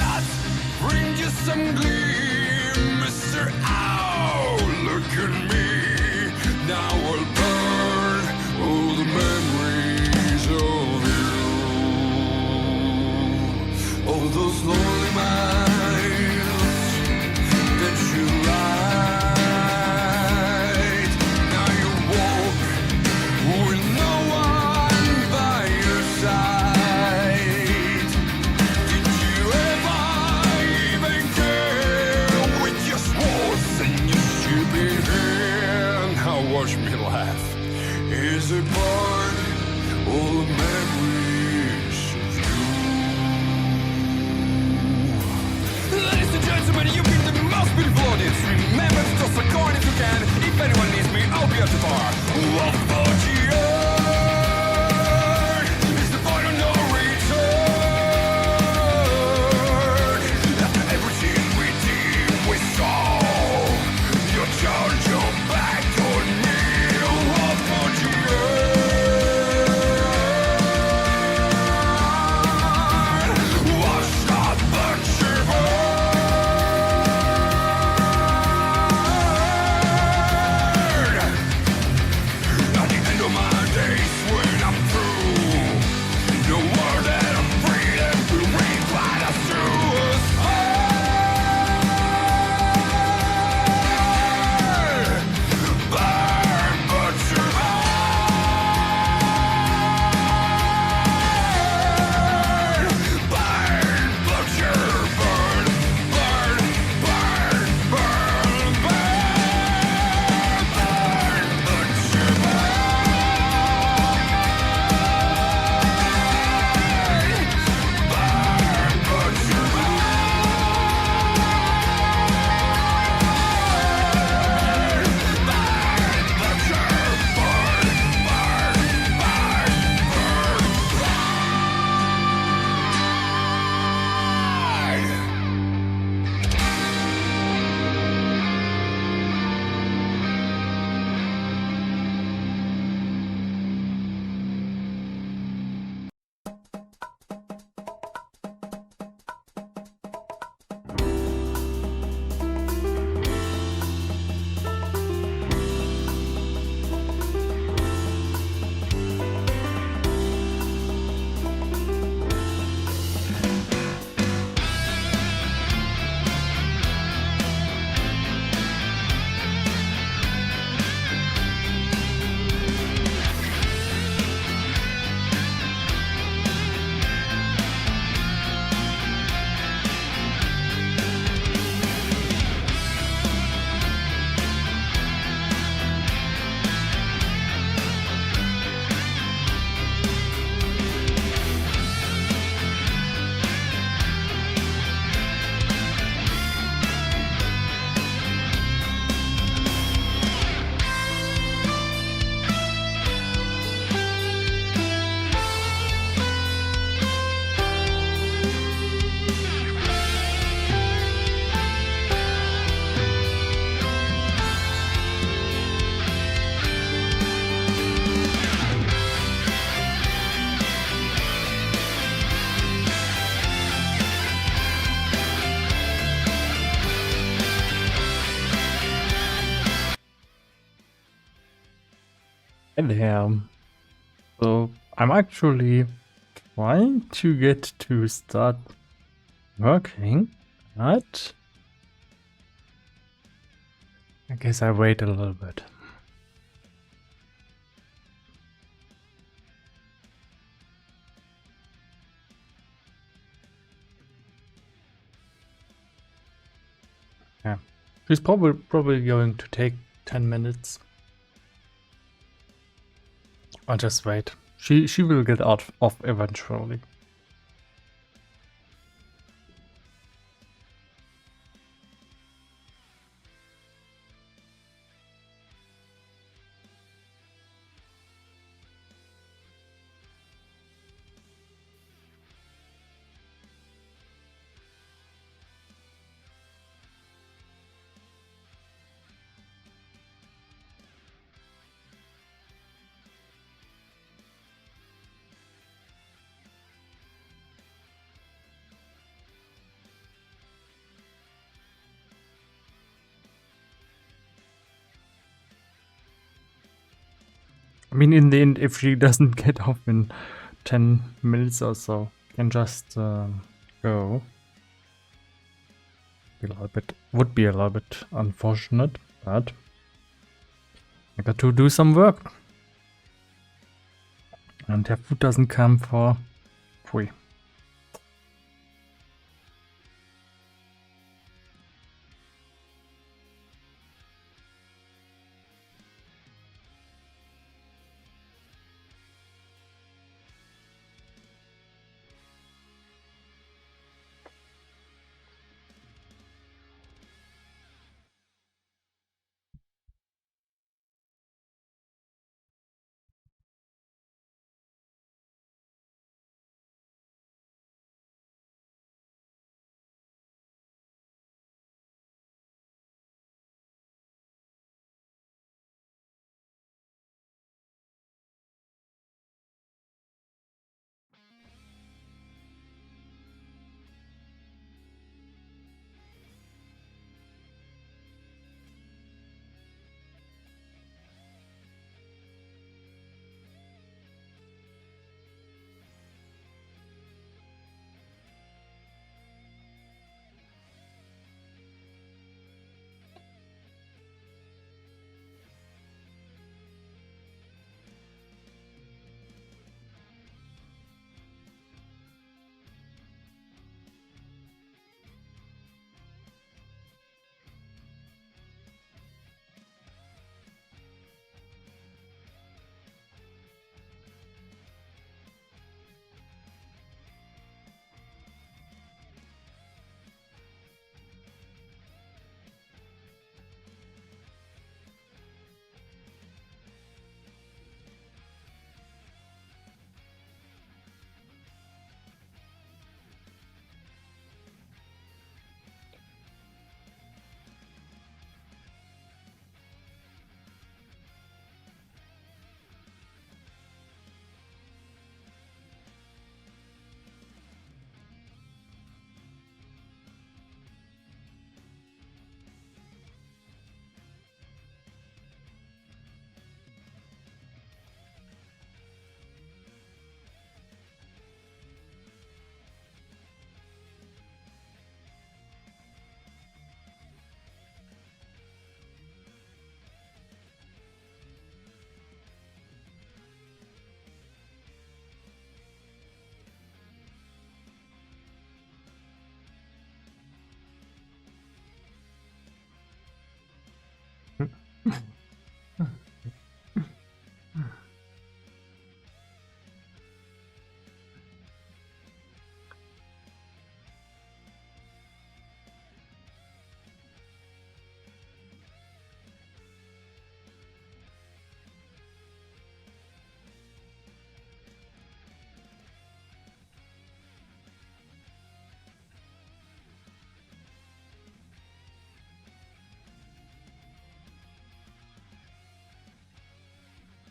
that bring you some gleam, Mr. Owl, look at me. Now I'll burn all the memories of you, all those lonely miles that you lied. Now you walk with no one by your side. Did you ever even care with your sports and your stupid hair? Now watch me laugh. Is it part all the memories of you? Ladies and gentlemen, you've been the most beautiful audience. Remember to toss a coin if you can. If anyone needs me, I'll be at the bar. What for the earth is the point of no return. After everything we did, we saw. You turned your back on me. What for the earth? Wash up the river. At the end of my days when I'm through, the world that I'm freedom will require us to burn, but survive. Burn, butcher, burn, burn, burn, burn, burn, burn, butcher, Hey there. So I'm actually trying to get to start working, but I guess I wait a little bit. Yeah, she's probably going to take 10 minutes. I'll just wait. She will get out of eventually. mean, in the end, if she doesn't get off in 10 minutes or so, can just go. Would be a little bit unfortunate, but I got to do some work. And her food doesn't come for free.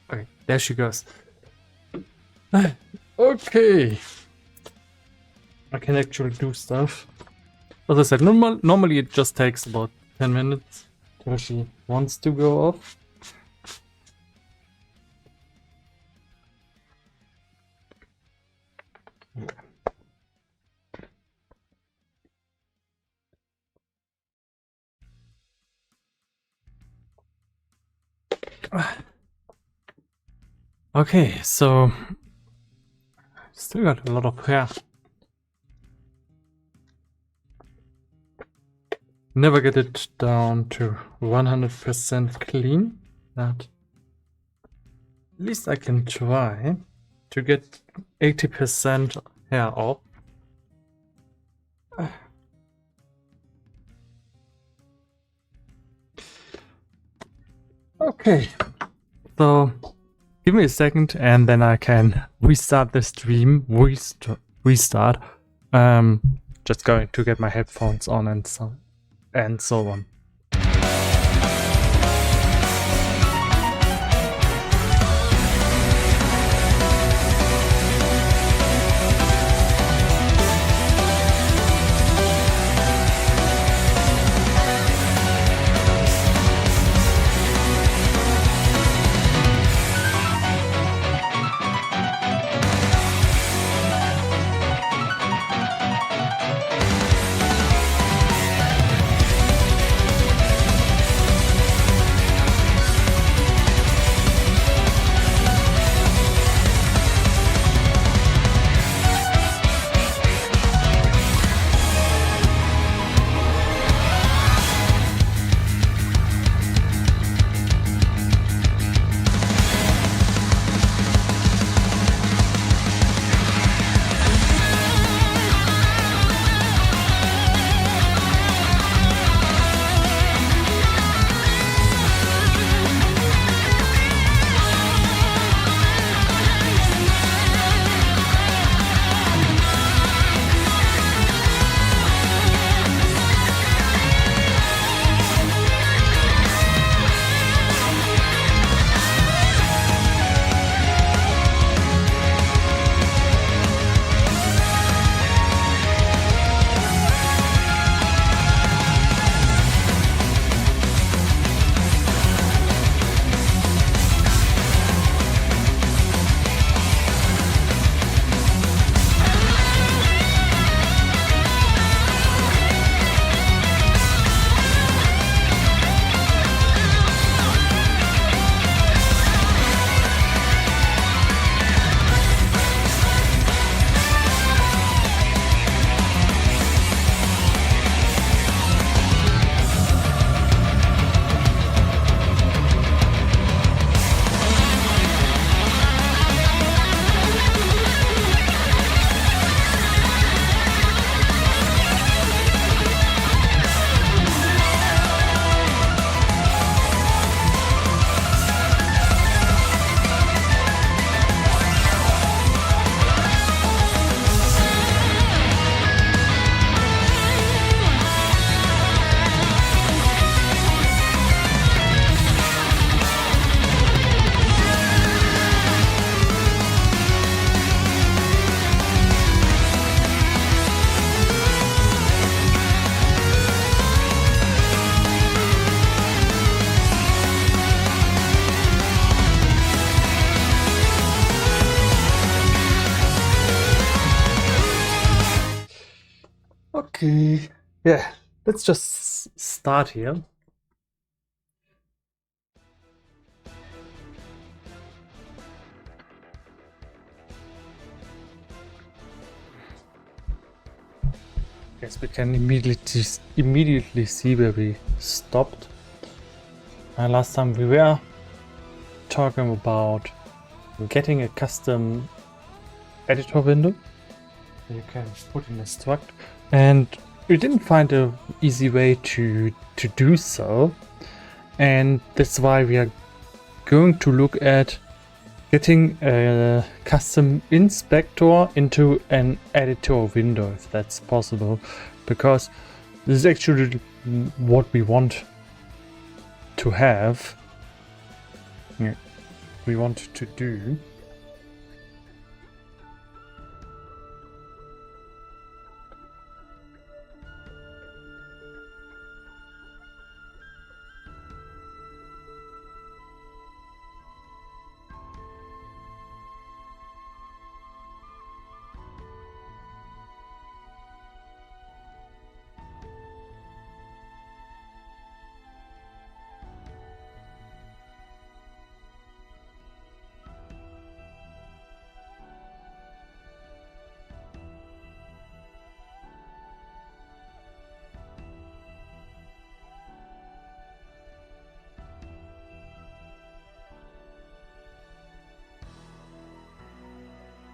Okay, there she goes. Okay. I can actually do stuff. As I said, normally it just takes about 10 minutes till she wants to go off. Okay, so still got a lot of hair. Never get it down to 100% clean, but at least I can try to get 80% hair off. Okay, so give me a second and then I can restart the stream. Restart. Just going to get my headphones on and so on. Okay, yeah, let's just start here. Guess we can immediately see where we stopped. Last time we were talking about getting a custom editor window you can put in a struct, and we didn't find a easy way to do so, and that's why we are going to look at getting a custom inspector into an editor window, if that's possible, because this is actually what we want to have. Yeah, we want to do.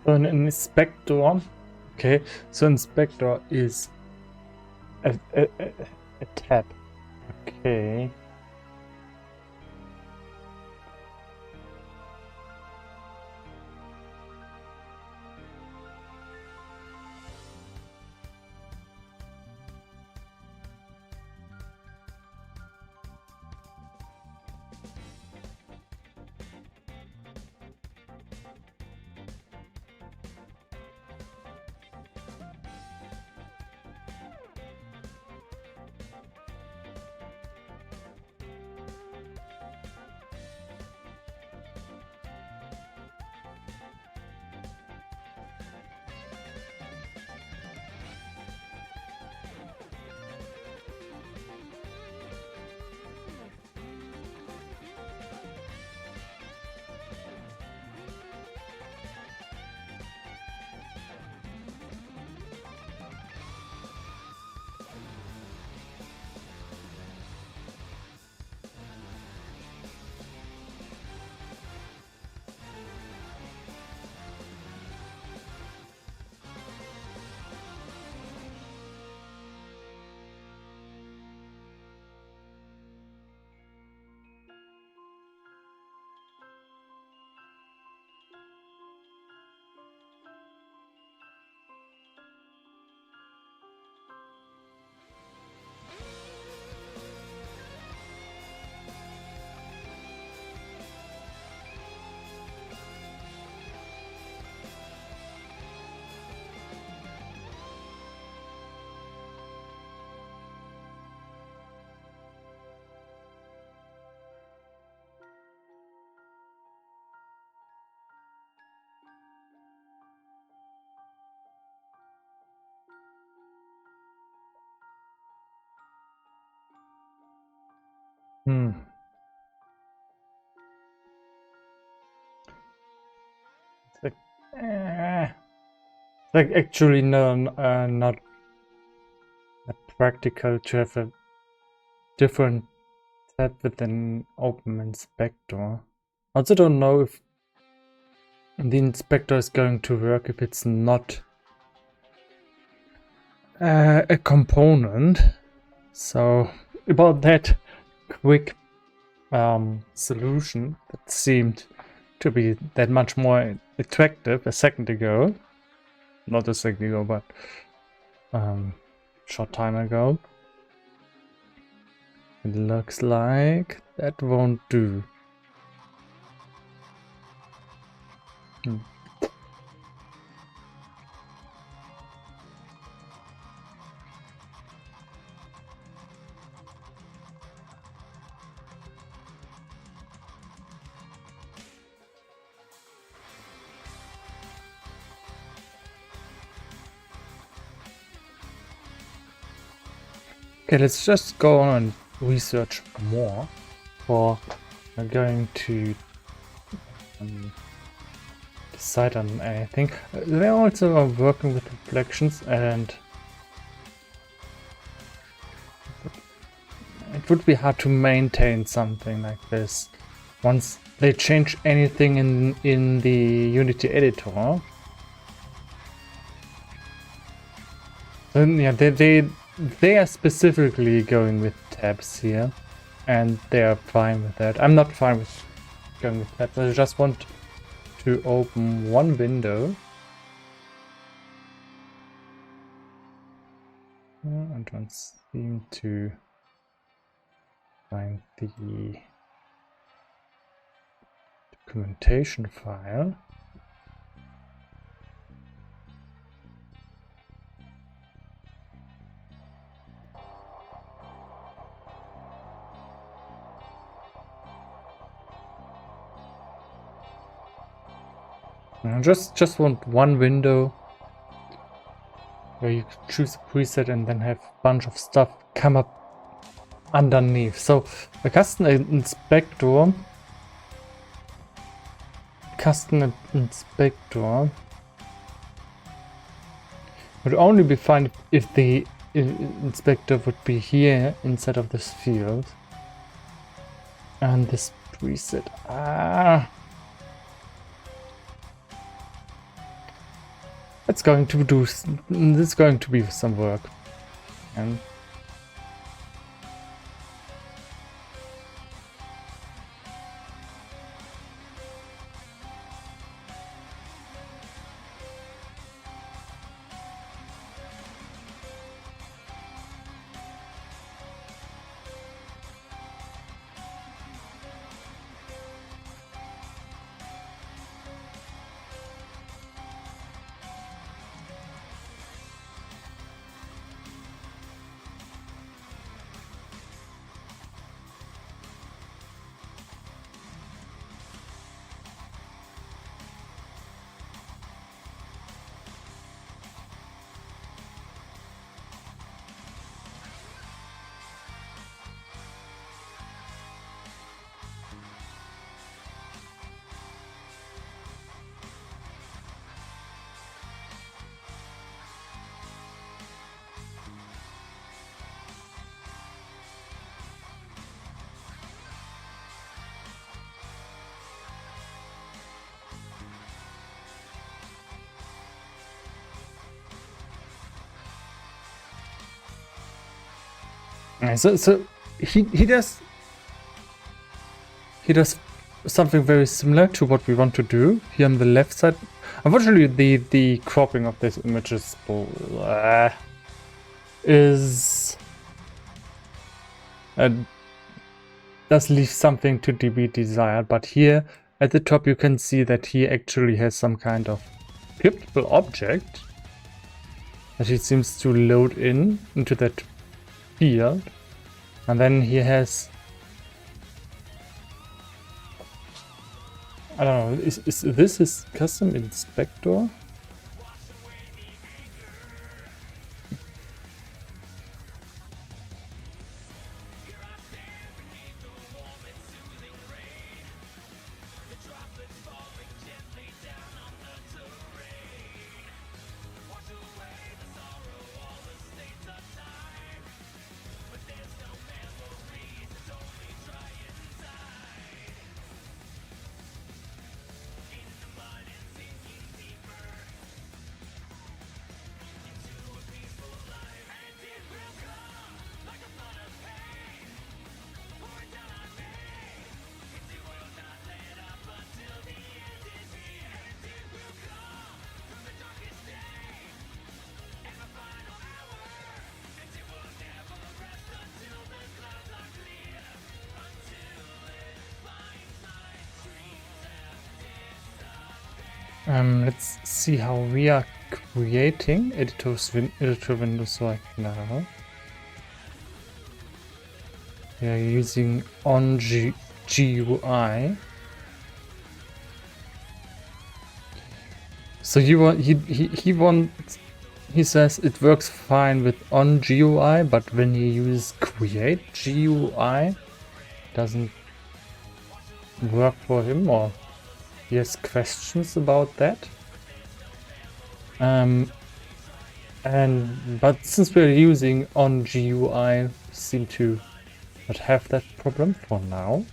An inspector. Okay, so inspector is a tab. Okay. Like, like actually no, not practical to have a different tab with an open inspector. I also don't know if the inspector is going to work if it's not a component. So about that quick solution that seemed to be that much more attractive a second ago, not a second ago, but short time ago. It looks like that won't do. Okay, let's just go on and research more for going to decide on anything. They also are working with reflections, and it would be hard to maintain something like this once they change anything in the Unity editor. Then yeah, they are specifically going with tabs here, and they are fine with that. I'm not fine with going with tabs. I just want to open one window. I don't seem to find the documentation file. I just want one window where you choose a preset and then have a bunch of stuff come up underneath. So the custom inspector would only be fine if the inspector would be here instead of this field. And this preset. It's going to be some work. And so he does something very similar to what we want to do here on the left side. Unfortunately, the cropping of this image is does leave something to be desired. But here at the top, you can see that he actually has some kind of pivotal object that he seems to load into that field, and then he has, I don't know, is this his custom inspector? Let's see how we are creating editor windows right now. We are using on GUI. So he wants he says it works fine with on GUI, but when you use create GUI, doesn't work for him, or he has questions about that. But since we're using on GUI, we seem to not have that problem for now.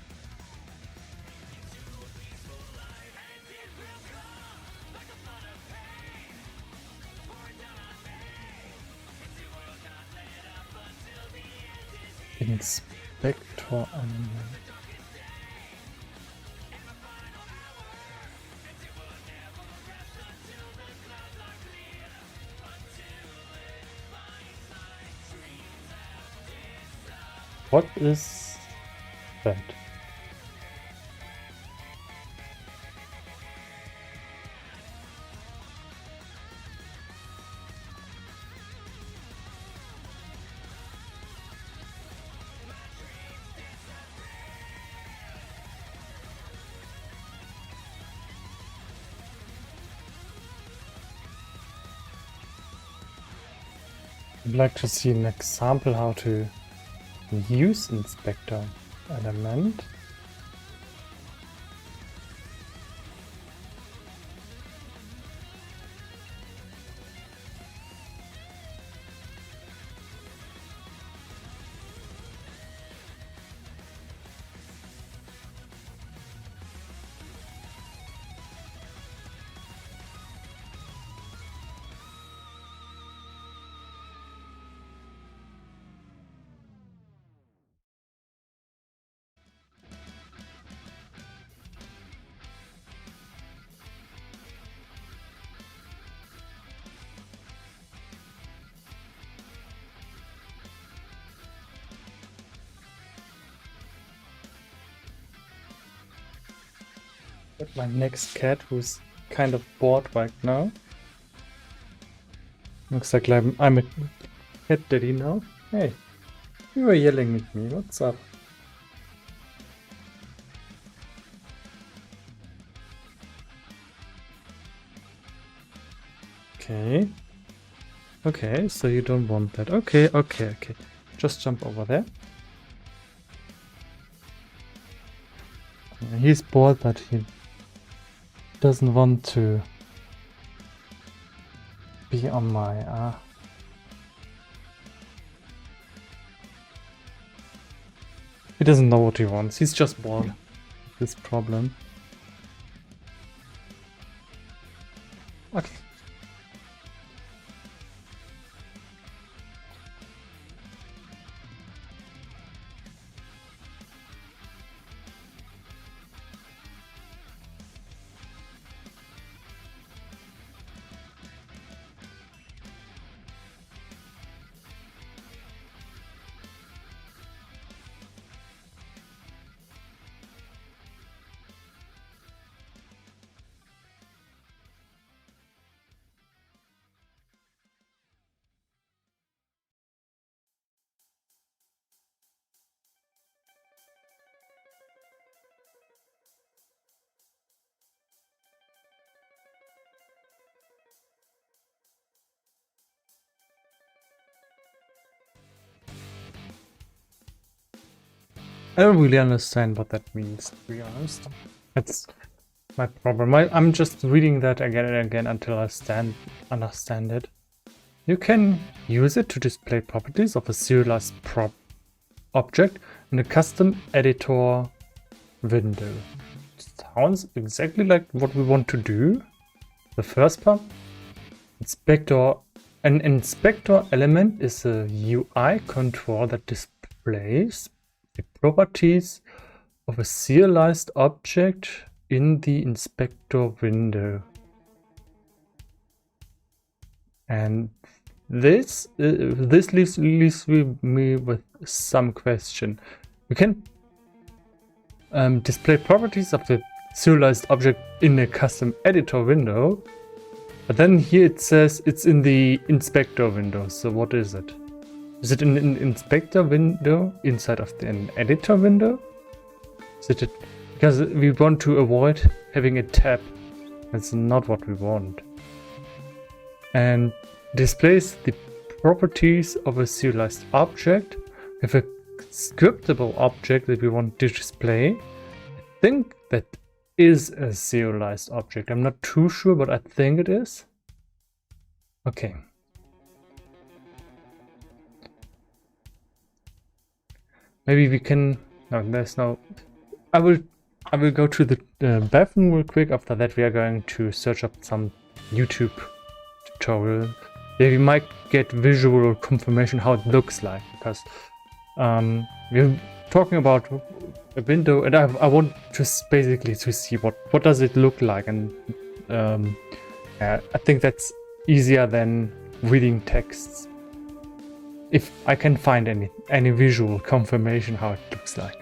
Inspector element. What is that? I'd like to see an example how to use inspector element. But my next cat, who's kind of bored right now. Looks like I'm a cat daddy now. Hey, you were yelling at me. What's up? Okay. Okay, so you don't want that. Okay. Just jump over there. Yeah, he's bored, but he doesn't want to be on my he doesn't know what he wants. He's just bored. This problem. Okay. I don't really understand what that means, to be honest. That's my problem. I'm just reading that again and again until I understand it. You can use it to display properties of a serialized object in a custom editor window. Sounds exactly like what we want to do. The first part, inspector. An inspector element is a UI control that displays the properties of a serialized object in the inspector window. And this leaves me with some question. We can display properties of the serialized object in a custom editor window, but then here it says it's in the inspector window. So what is it? Is it in an inspector window inside of an editor window? Is it because we want to avoid having a tab? That's not what we want. And displays the properties of a serialized object with a scriptable object that we want to display. I think that is a serialized object. I'm not too sure, but I think it is. Okay. Maybe we can. No, there's no. I will go to the bathroom real quick. After that, we are going to search up some YouTube tutorial. There we might get visual confirmation how it looks like, because we're talking about a window, and I want just basically to see what does it look like, and I think that's easier than reading texts. If I can find any visual confirmation how it looks like.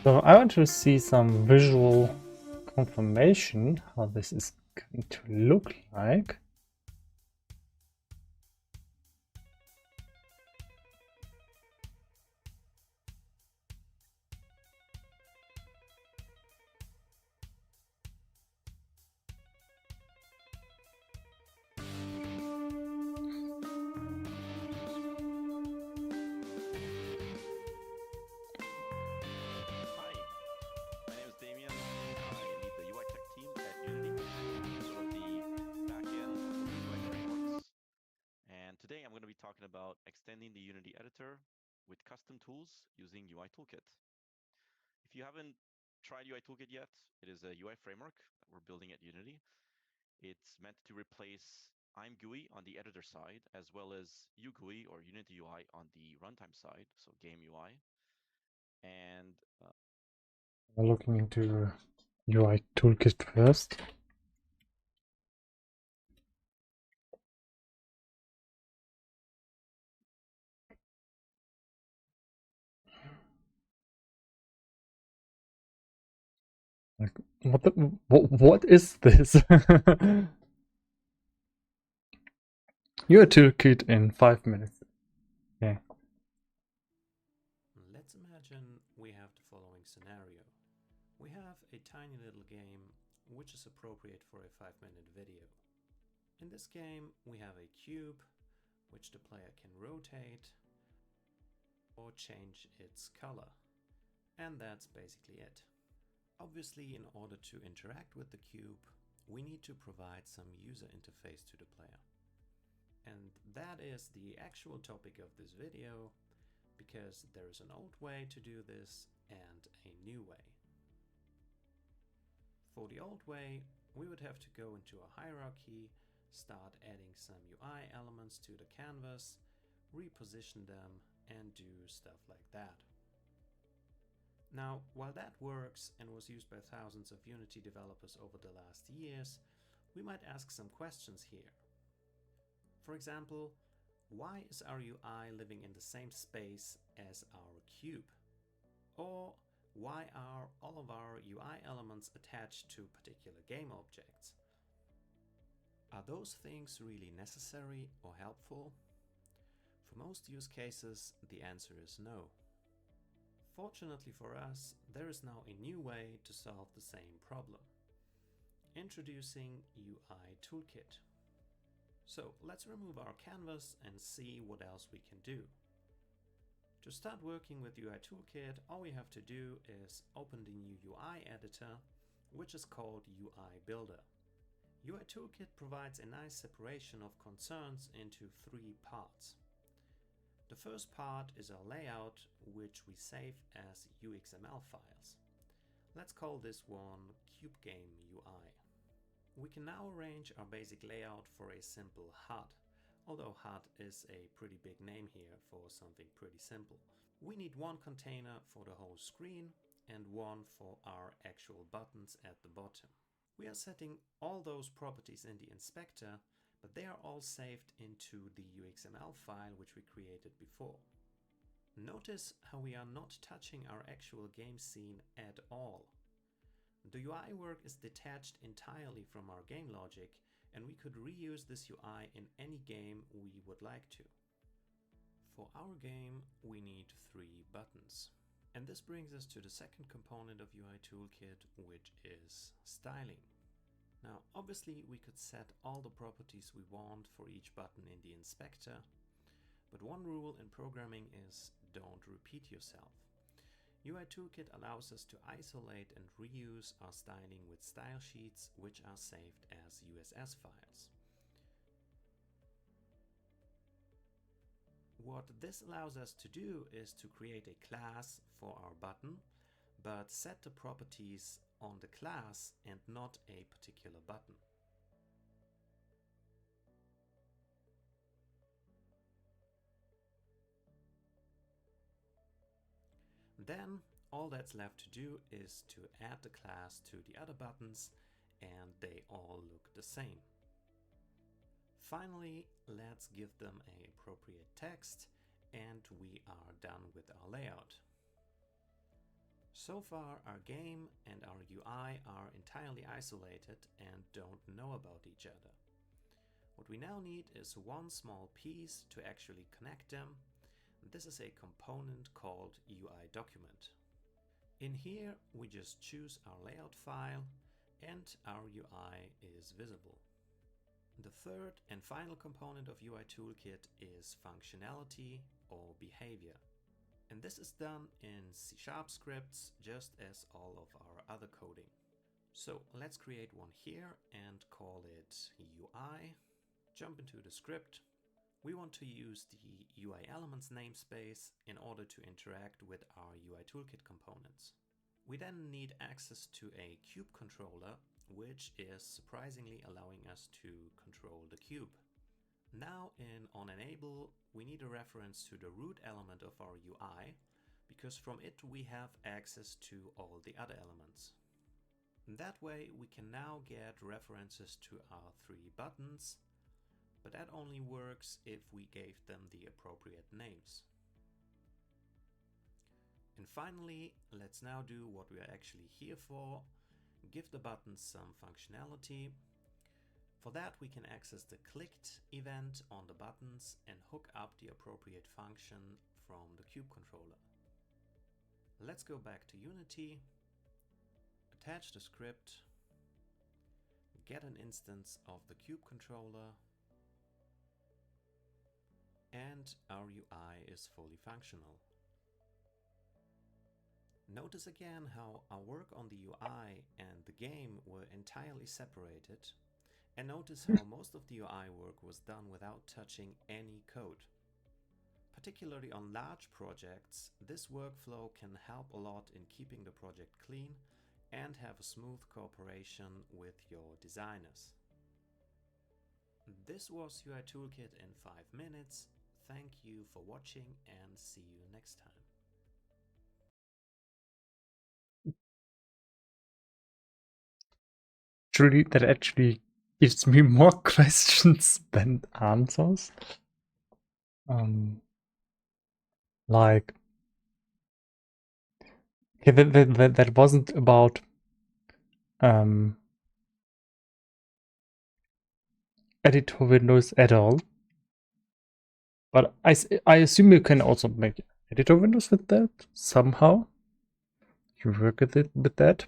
So I want to see some visual confirmation how this is going to look like. Today I'm going to be talking about extending the Unity editor with custom tools using UI Toolkit. If you haven't tried UI Toolkit yet, it is a UI framework that we're building at Unity. It's meant to replace ImGUI on the editor side, as well as UGUI or Unity UI on the runtime side, so game UI. And We're looking into UI Toolkit first. Like, what is this? UI Toolkit in 5 minutes. Okay. Let's imagine we have the following scenario. We have a tiny little game which is appropriate for a 5-minute video. In this game we have a cube which the player can rotate or change its color. And that's basically it. Obviously, in order to interact with the cube, we need to provide some user interface to the player. And that is the actual topic of this video, because there is an old way to do this and a new way. For the old way, we would have to go into a hierarchy, start adding some UI elements to the canvas, reposition them, and do stuff like that. Now, while that works and was used by thousands of Unity developers over the last years, we might ask some questions here. For example, why is our UI living in the same space as our cube? Or why are all of our UI elements attached to particular game objects? Are those things really necessary or helpful? For most use cases, the answer is no. Fortunately for us, there is now a new way to solve the same problem. Introducing UI Toolkit. So let's remove our canvas and see what else we can do. To start working with UI Toolkit, all we have to do is open the new UI editor, which is called UI Builder. UI Toolkit provides a nice separation of concerns into 3 parts. The first part is our layout, which we save as UXML files. Let's call this one CubeGame UI. We can now arrange our basic layout for a simple HUD, although HUD is a pretty big name here for something pretty simple. We need one container for the whole screen and one for our actual buttons at the bottom. We are setting all those properties in the inspector, but they are all saved into the UXML file which we created before. Notice how we are not touching our actual game scene at all. The UI work is detached entirely from our game logic, and we could reuse this UI in any game we would like to. For our game, we need 3 buttons. And this brings us to the second component of UI Toolkit, which is styling. Now, obviously, we could set all the properties we want for each button in the inspector, but one rule in programming is don't repeat yourself. UI Toolkit allows us to isolate and reuse our styling with style sheets, which are saved as USS files. What this allows us to do is to create a class for our button, but set the properties on the class and not a particular button. Then all that's left to do is to add the class to the other buttons, and they all look the same. Finally, let's give them an appropriate text, and we are done with our layout. So far, our game and our UI are entirely isolated and don't know about each other. What we now need is one small piece to actually connect them. This is a component called UI document. In here, we just choose our layout file and our UI is visible. The third and final component of UI Toolkit is functionality or behavior. And this is done in C# scripts, just as all of our other coding. So let's create one here and call it UI. Jump into the script. We want to use the UI elements namespace in order to interact with our UI Toolkit components. We then need access to a cube controller, which is surprisingly allowing us to control the cube. Now in onEnable, we need a reference to the root element of our UI, because from it we have access to all the other elements. That way we can now get references to our 3 buttons, but that only works if we gave them the appropriate names. And finally, let's now do what we are actually here for. Give the buttons some functionality. For that, we can access the clicked event on the buttons and hook up the appropriate function from the cube controller. Let's go back to Unity, attach the script, get an instance of the cube controller, and our UI is fully functional. Notice again how our work on the UI and the game were entirely separated, and notice how most of the UI work was done without touching any code. Particularly on large projects, this workflow can help a lot in keeping the project clean and have a smooth cooperation with your designers. This was UI Toolkit in 5 minutes. Thank you for watching and see you next time. Truly, that actually gives me more questions than answers. Like, okay, that wasn't about editor windows at all. But I assume you can also make editor windows with that somehow. You work with it with that.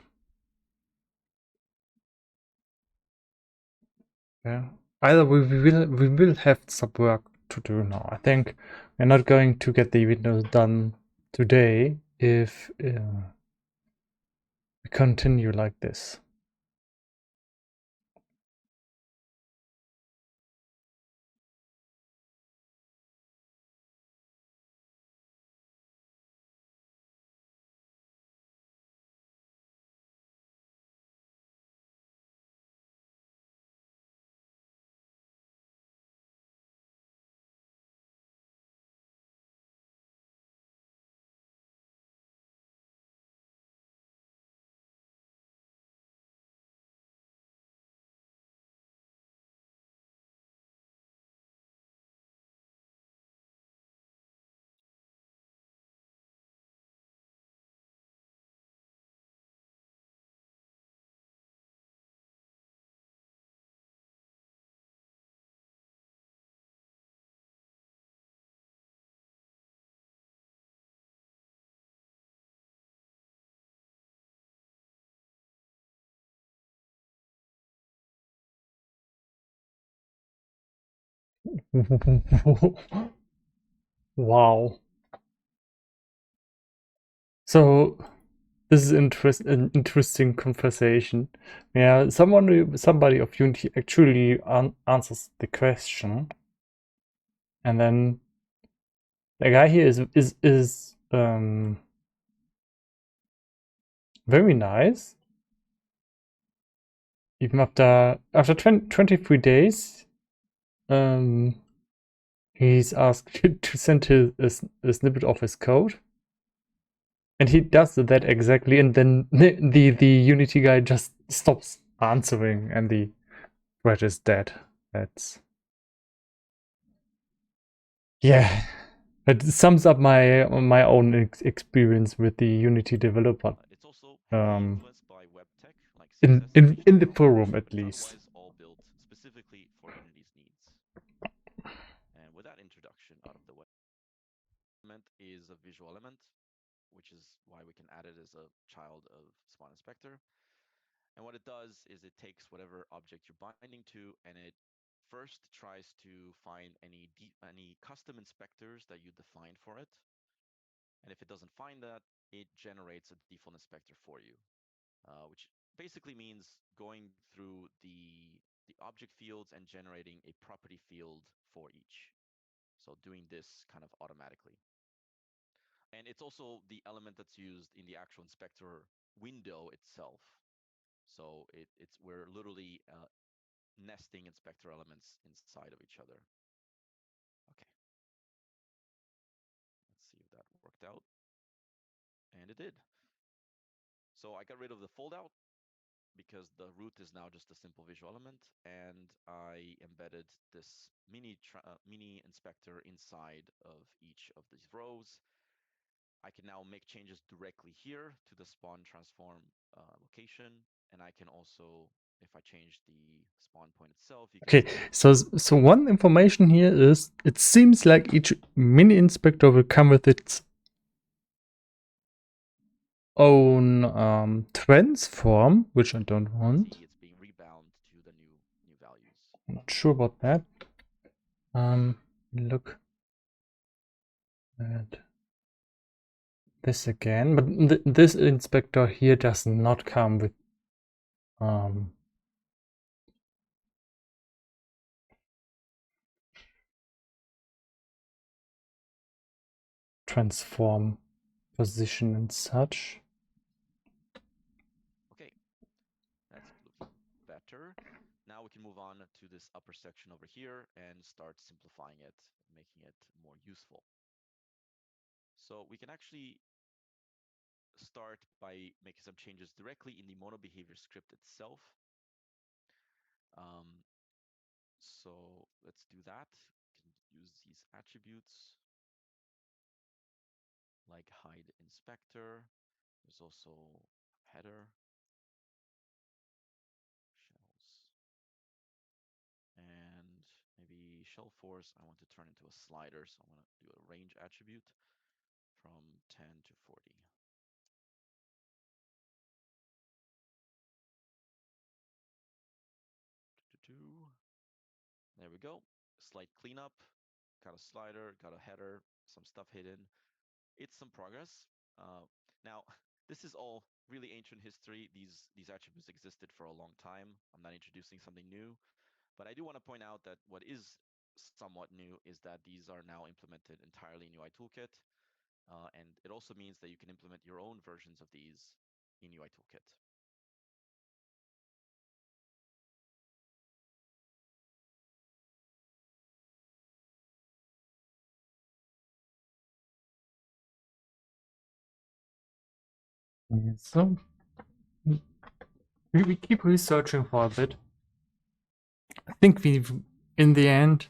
Yeah. Either we will have some work to do now. I think we're not going to get the windows done today if we continue like this. Wow. So this is an interesting conversation. Yeah, somebody of Unity actually answers the question, and then the guy here is very nice. Even after 23 days, he's asked to send a snippet of his code. And he does that exactly, and then the Unity guy just stops answering, and the thread is dead. That's... yeah. It sums up my own experience with the Unity developer It's also heavily influenced by web tech, like CSS in the HTML, forum at but least. otherwise all built specifically for Unity's needs. And with that introduction out of the way, element is a visual element, which is why we can add it as a child of Spawn Inspector. And what it does is it takes whatever object you're binding to, and it first tries to find any custom inspectors that you define for it. And if it doesn't find that, it generates a default inspector for you, which basically means going through the object fields and generating a property field for each. So doing this kind of automatically. And it's also the element that's used in the actual inspector window itself. So we're literally nesting inspector elements inside of each other. Okay. Let's see if that worked out. And it did. So I got rid of the fold out because the root is now just a simple visual element, and I embedded this mini inspector inside of each of these rows. I can now make changes directly here to the spawn transform location, and I can also, if I change the spawn point itself, you can Okay, so one information here is it seems like each mini inspector will come with its own transform, which I don't want. see it's being rebound to the new values. I'm not sure about that. Look at this again, but this inspector here does not come with transform position and such. Okay, that's looking better. Now we can move on to this upper section over here and start simplifying it, making it more useful. So we can actually start by making some changes directly in the mono behavior script itself. So let's do that. We can use these attributes like hide inspector. There's also header, shells, and maybe shell force. I want to turn into a slider, so I'm going to do a range attribute from 10 to 40. There we go. Slight cleanup. Got a slider, got a header, some stuff hidden. It's some progress. Now, this is all really ancient history. These attributes existed for a long time. I'm not introducing something new, but I do want to point out that what is somewhat new is that these are now implemented entirely in UI Toolkit. And it also means that you can implement your own versions of these in UI Toolkit. So we keep researching for a bit. I think we've, in the end,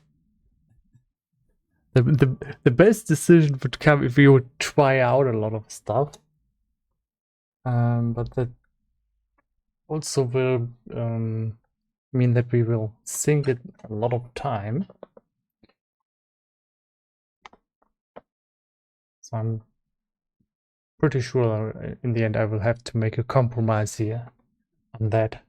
the best decision would come if we would try out a lot of stuff. But that also will mean that we will sink it a lot of time. So I'm pretty sure in the end I will have to make a compromise here on that.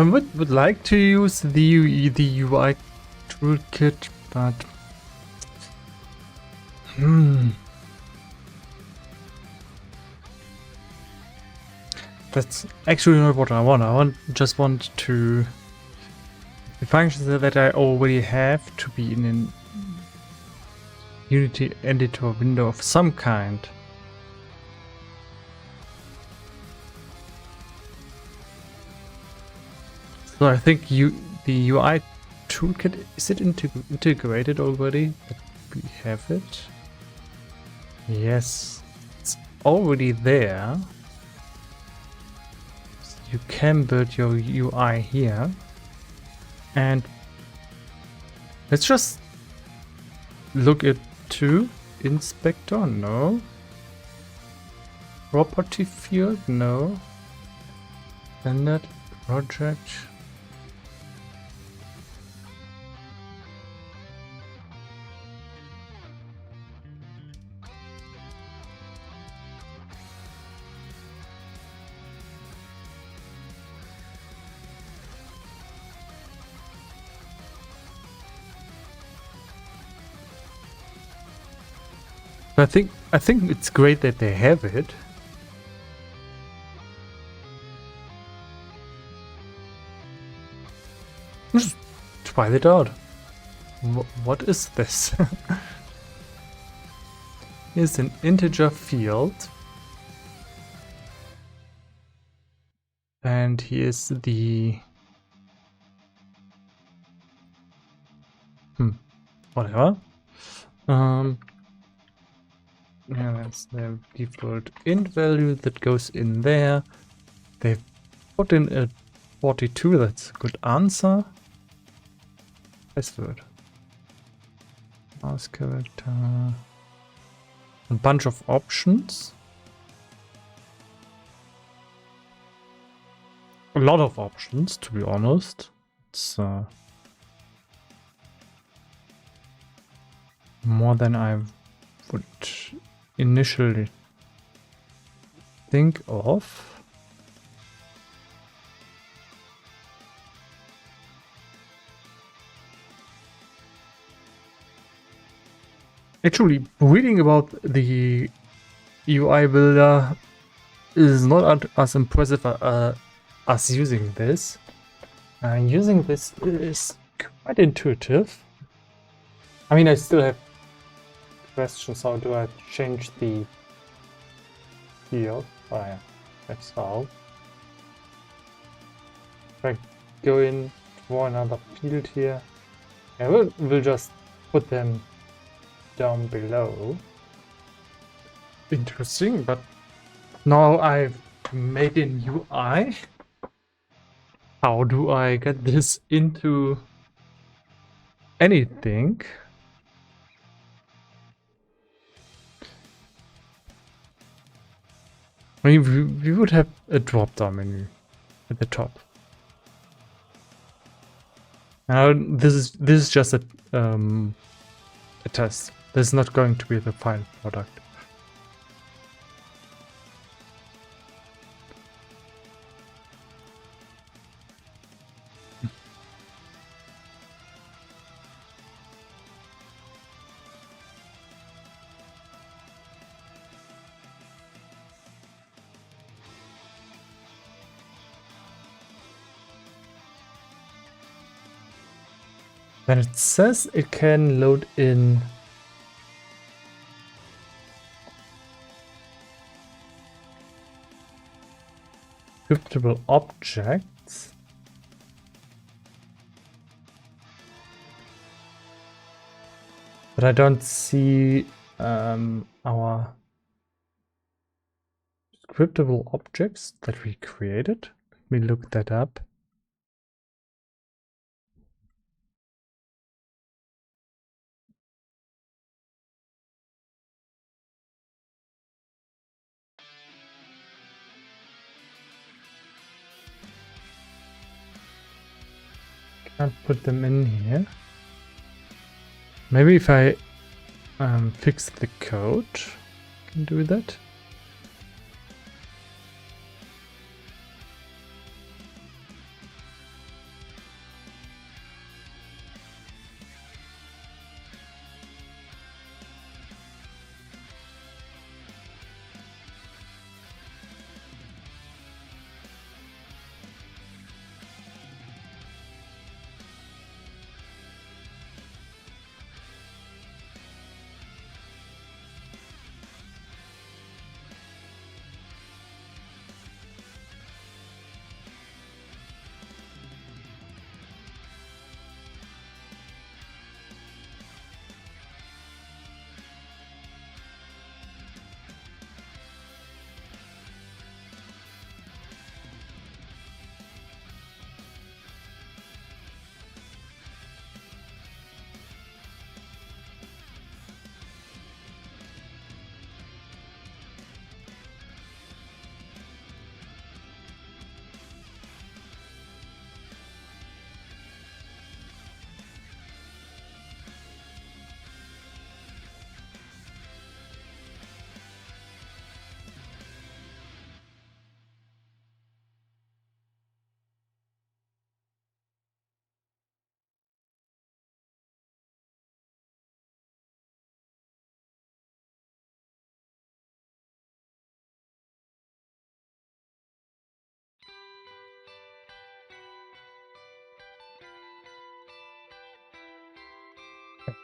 Would like to use the UI toolkit, but that's actually not what I want. I just want to the functions that I already have to be in an Unity editor window of some kind. So I think the UI toolkit, is it integrated already? That we have it. Yes, it's already there. So you can build your UI here. And let's just look at inspector, no. Property field, no. Standard project. I think it's great that they have it. Just try it out. What is this? Here's an integer field. And here's the whatever. Yeah, that's the default int value that goes in there. They've put in a 42, that's a good answer. Password. Mouse character. A bunch of options. A lot of options, to be honest. It's more than I would initially think of. Actually, reading about the UI builder is not as impressive as using this. Using this is quite intuitive. I mean, I still have questions. How do I change the field? Oh yeah, that's how. If I go in for another field here, yeah, we'll just put them down below. Interesting, but now I've made an UI. How do I get this into anything? I mean, we would have a drop-down menu at the top. Now, this is just a test. This is not going to be the final product. Then it says it can load in scriptable objects. But I don't see our scriptable objects that we created. Let me look that up. Can't put them in here. Maybe if I fix the code, I can do that.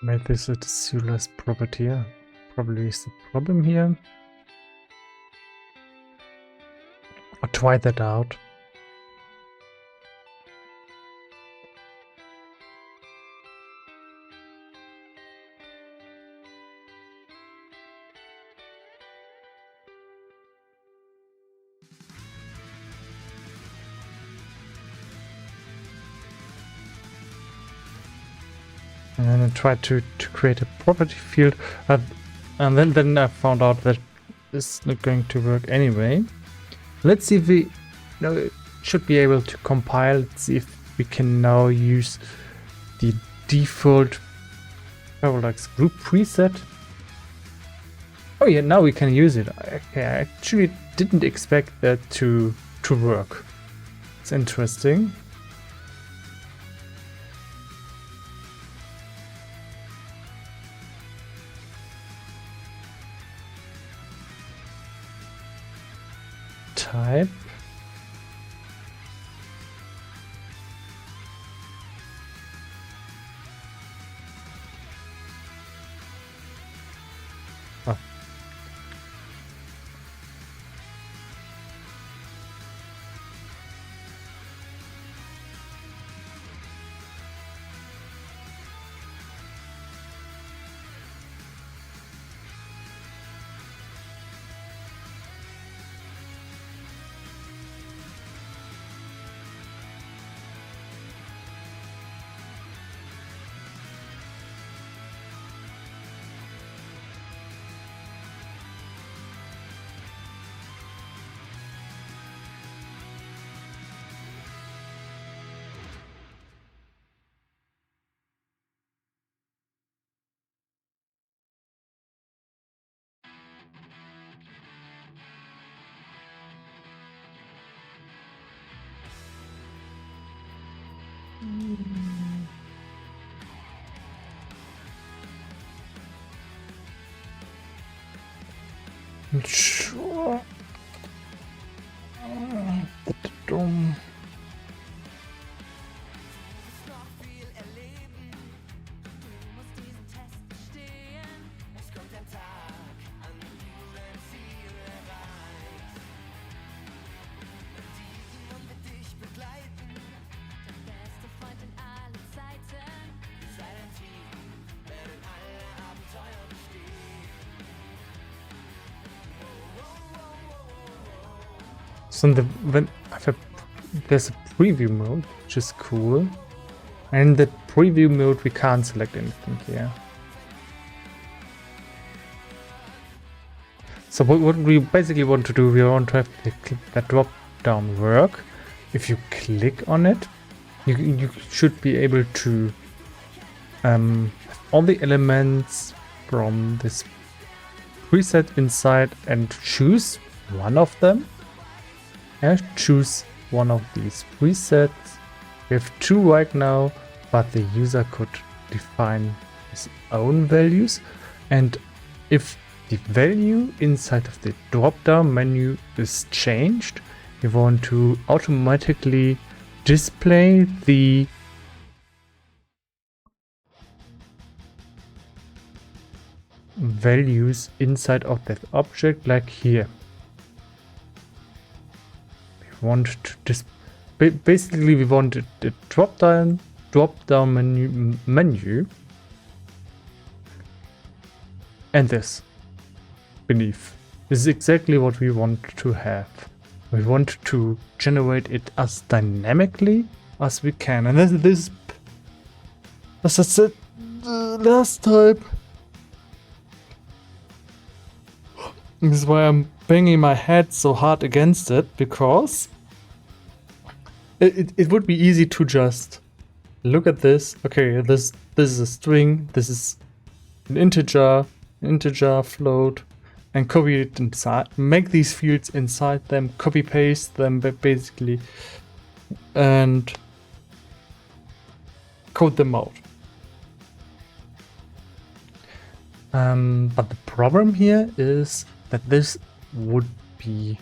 Made this a serious property. Yeah. Probably is the problem here. I'll try that out. And then I tried to create a property field, and then I found out that this is not going to work anyway. Let's see if we should be able to compile. Let's see if we can now use the default Parallax group preset. Oh yeah, now we can use it. Okay, I actually didn't expect that to work. It's interesting. Type. Oh. Sure. Dumm. So there's a preview mode, which is cool. And in the preview mode, we can't select anything here. So what we basically want to do, we want to have that drop down work. If you click on it, you should be able to all the elements from this preset inside and choose one of them. And choose one of these presets. We have two right now, but the user could define his own values. And if the value inside of the drop-down menu is changed, we want to automatically display the values inside of that object, like here. Want to basically we want the drop down menu and this beneath. This is exactly what we want to have. We want to generate it as dynamically as we can, and this as I said last time. This is why I'm banging my head so hard against it, because it would be easy to just look at this. Okay, this is a string, this is an integer float, and copy it inside. Make these fields inside them, copy paste them basically, and code them out. But the problem here is that this would be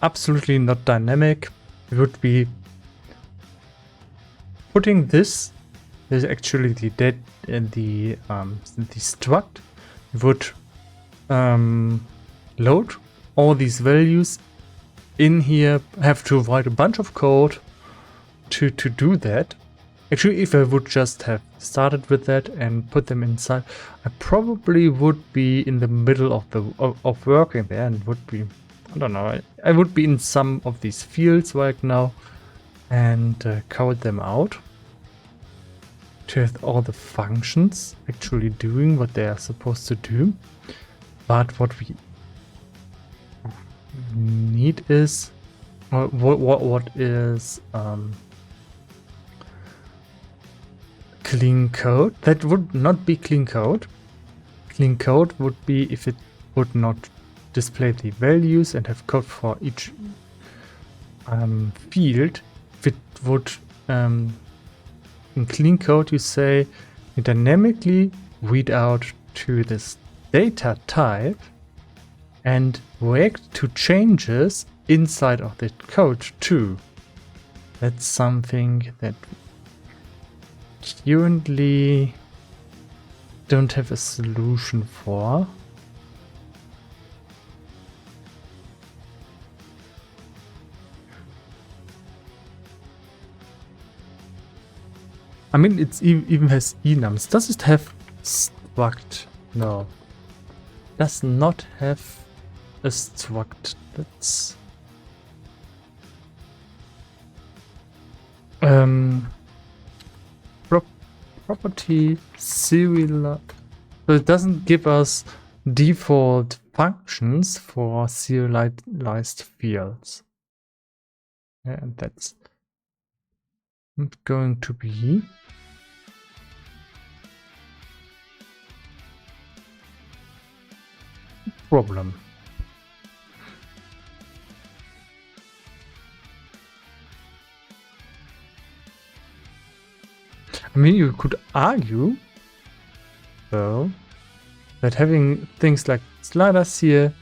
absolutely not dynamic. It would be putting this is actually the the struct would load all these values in here. Have to write a bunch of code to do that. Actually, if I would just have started with that and put them inside, I probably would be in the middle of the of working there and would be, I don't know, I would be in some of these fields right now and code them out to have all the functions actually doing what they are supposed to do. But what we need is what is clean code. That would not be clean code. Clean code would be if it would not display the values and have code for each field. If it would in clean code you say you dynamically read out to this data type and react to changes inside of the code too. That's something that currently don't have a solution for. I mean, it even has enums. Does it have struct? No. Does not have a struct. That's property serial. So it doesn't give us default functions for serialized fields. Yeah, and that's not going to be a problem. I mean, you could argue, though, that having things like sliders here,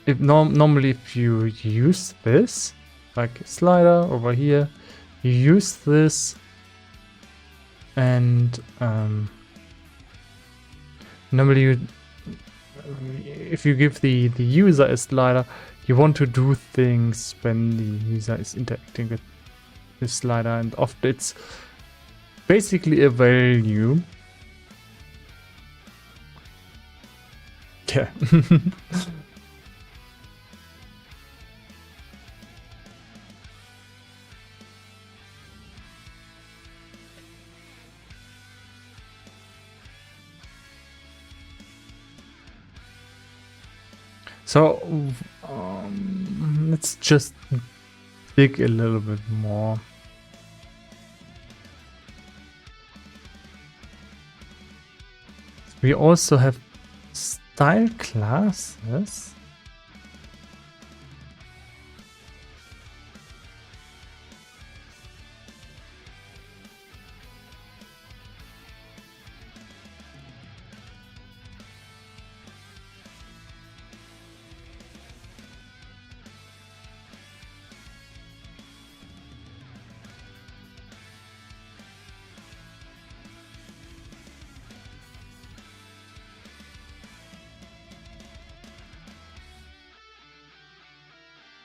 if normally if you use this, like slider over here, you use this, and normally if you give the user a slider, you want to do things when the user is interacting with the slider, and often it's basically a value. Yeah. So let's just dig a little bit more. We also have style classes.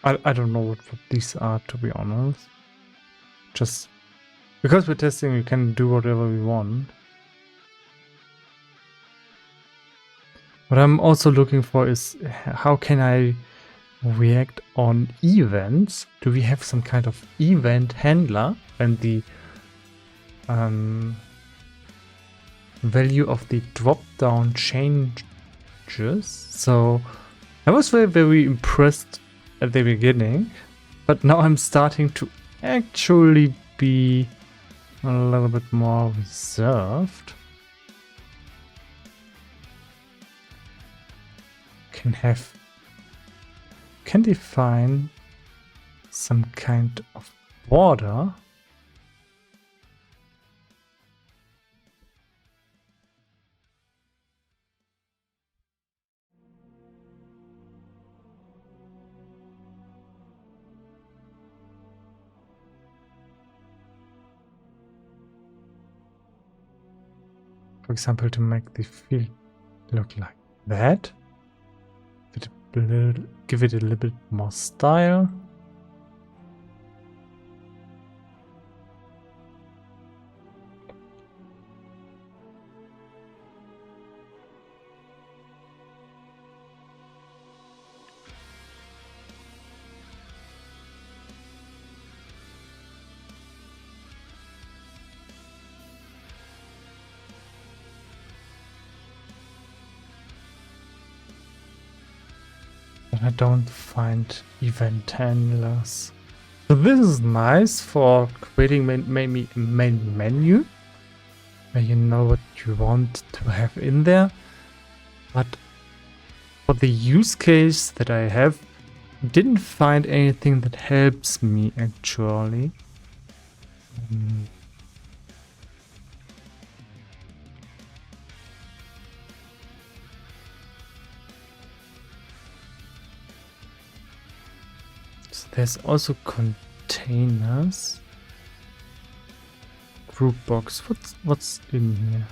I don't know what these are, to be honest. Just because we're testing, we can do whatever we want. What I'm also looking for is how can I react on events? Do we have some kind of event handler when the value of the drop-down changes? So I was very impressed at the beginning, but now I'm starting to actually be a little bit more reserved. Can define some kind of border. For example, to make the field look like that. Give it a little bit more style. I don't find event handlers. So this is nice for creating maybe a main menu where you know what you want to have in there. But for the use case that I have, didn't find anything that helps me actually. There's also containers. Group box. What's in here?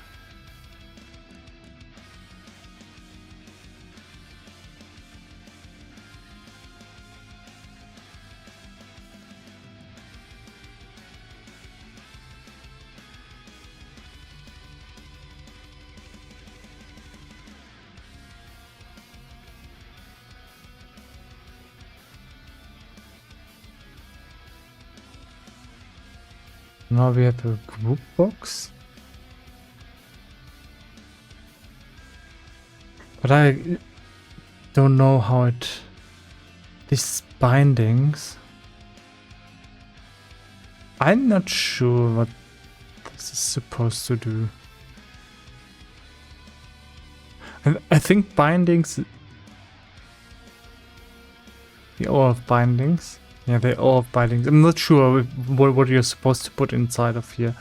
Now we have a group box. But I don't know how these bindings. I'm not sure what this is supposed to do. I think bindings. The all of bindings. Yeah, they're all bindings. I'm not sure what you're supposed to put inside of here,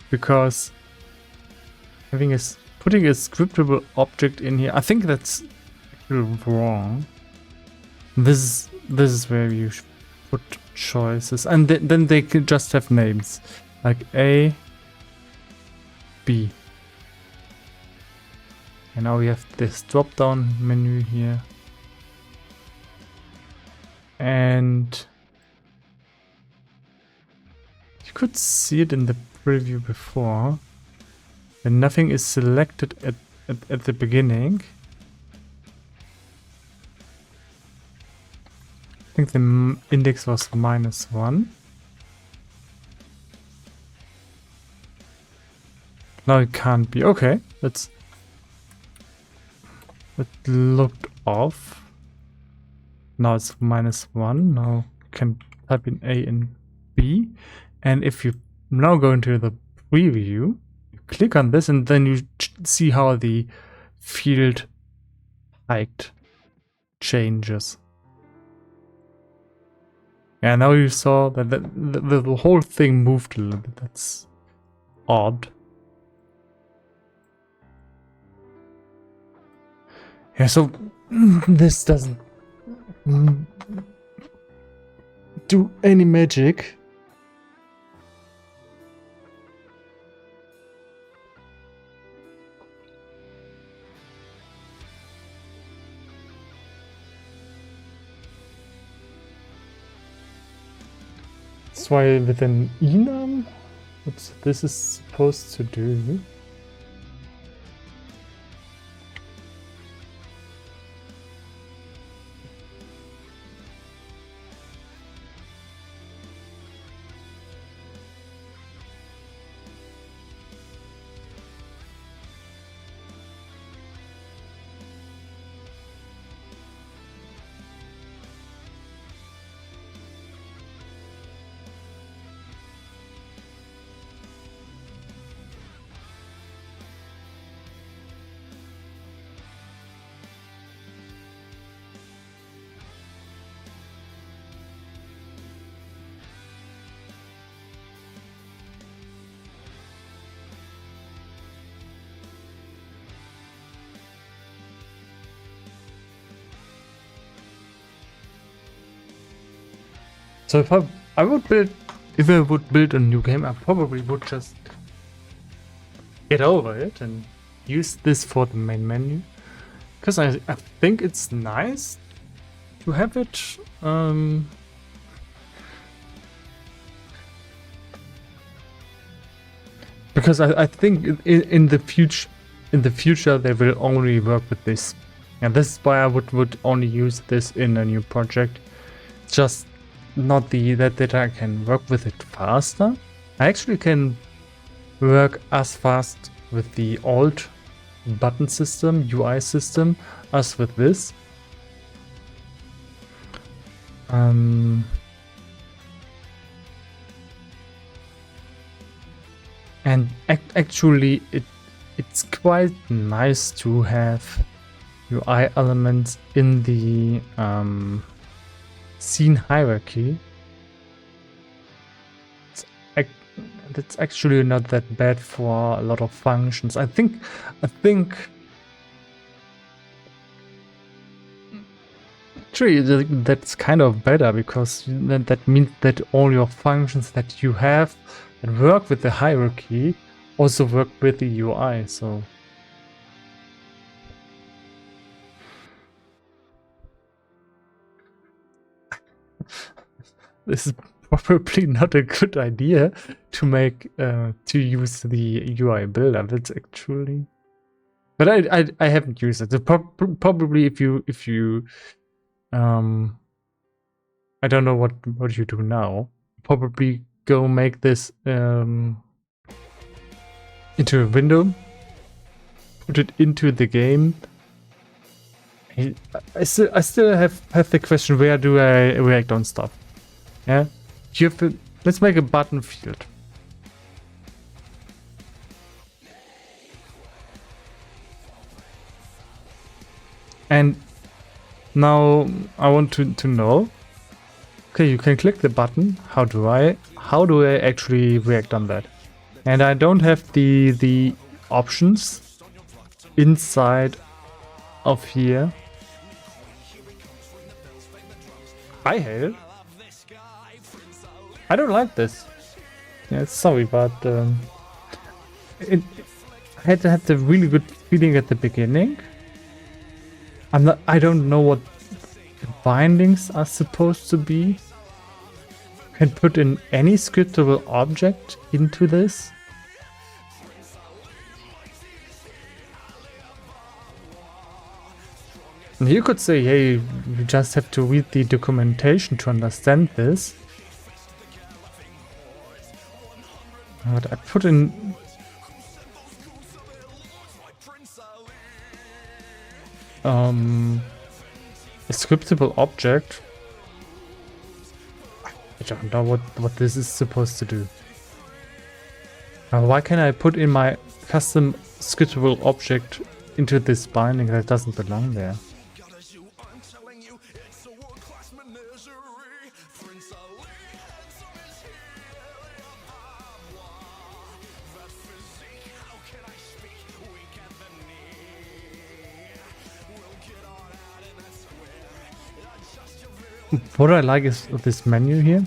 because putting a scriptable object in here, I think that's wrong. This is where you should put choices, and then they can just have names like A, B. And now we have this drop-down menu here, and could see it in the preview before, and nothing is selected at the beginning. I think the index was -1. Now it can't be. Okay, it looked off. Now it's -1. Now you can type in A and B. And if you now go into the preview, you click on this, and then you see how the field height changes. Yeah, now you saw that the whole thing moved a little bit. That's odd. Yeah, so this doesn't do any magic. That's why with an enum, what this is supposed to do. So if I would build a new game, I probably would just get over it and use this for the main menu, because I think it's nice to have it. Because I think in the future they will only work with this, and this is why I would only use this in a new project. Just not that I can work with it faster. I actually can work as fast with the old button system, UI system, as with this. And actually it's quite nice to have UI elements in the scene hierarchy. That's actually not that bad for a lot of functions. I think actually that's kind of better, because that means that all your functions that you have that work with the hierarchy also work with the UI. So this is probably not a good idea to make to use the UI builder. That's actually, but I haven't used it. So probably if you I don't know what you do now. Probably go make this into a window, put it into the game. I still have the question, where do I react on stuff? Yeah, you have to, let's make a button field. And now I want to know. Okay, you can click the button. How do I actually react on that? And I don't have the options inside of here. Hi, Hale. I don't like this. Yeah, sorry, but I had the really good feeling at the beginning. I don't know what the bindings are supposed to be. Can put in any scriptable object into this. And you could say, hey, you just have to read the documentation to understand this. But I put in a scriptable object. I don't know what this is supposed to do. Why can I put in my custom scriptable object into this binding that doesn't belong there? What I like is this menu here.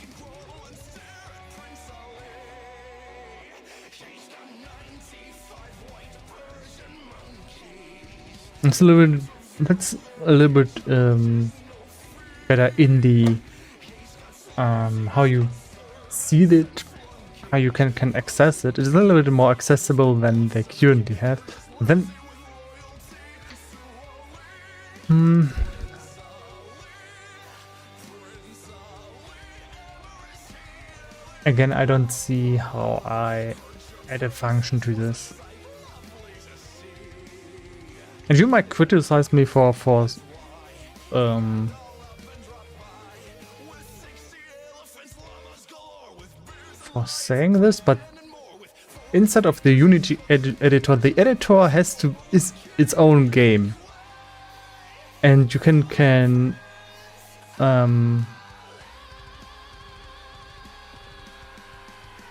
It's a little bit. That's a little bit better in the how you see it, how you can access it. It's a little bit more accessible than they currently have. Then. Again, I don't see how I add a function to this. And you might criticize me for saying this, but inside of the Unity editor, the editor is its own game, and you can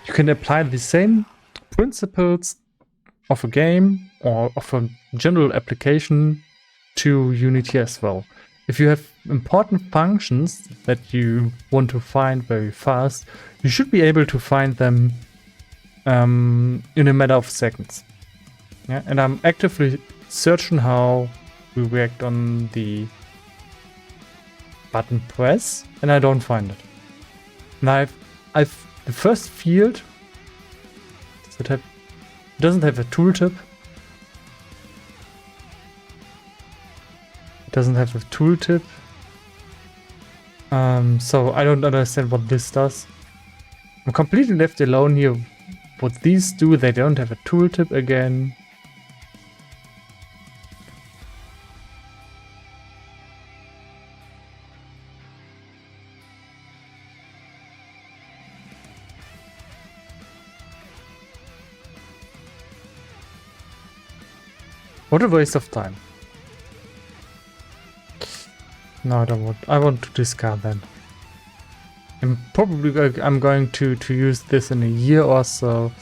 you can apply the same principles of a game or of a general application to Unity as well. If you have important functions that you want to find very fast, you should be able to find them in a matter of seconds. Yeah, and I'm actively searching how we react on the button press, and I don't find it. And I've the first field doesn't have a tooltip. It doesn't have a tooltip. So I don't understand what this does. I'm completely left alone here. What these do, they don't have a tooltip again. What a waste of time. No, I don't want. I want to discard them. I'm probably I'm going to use this in a year or so,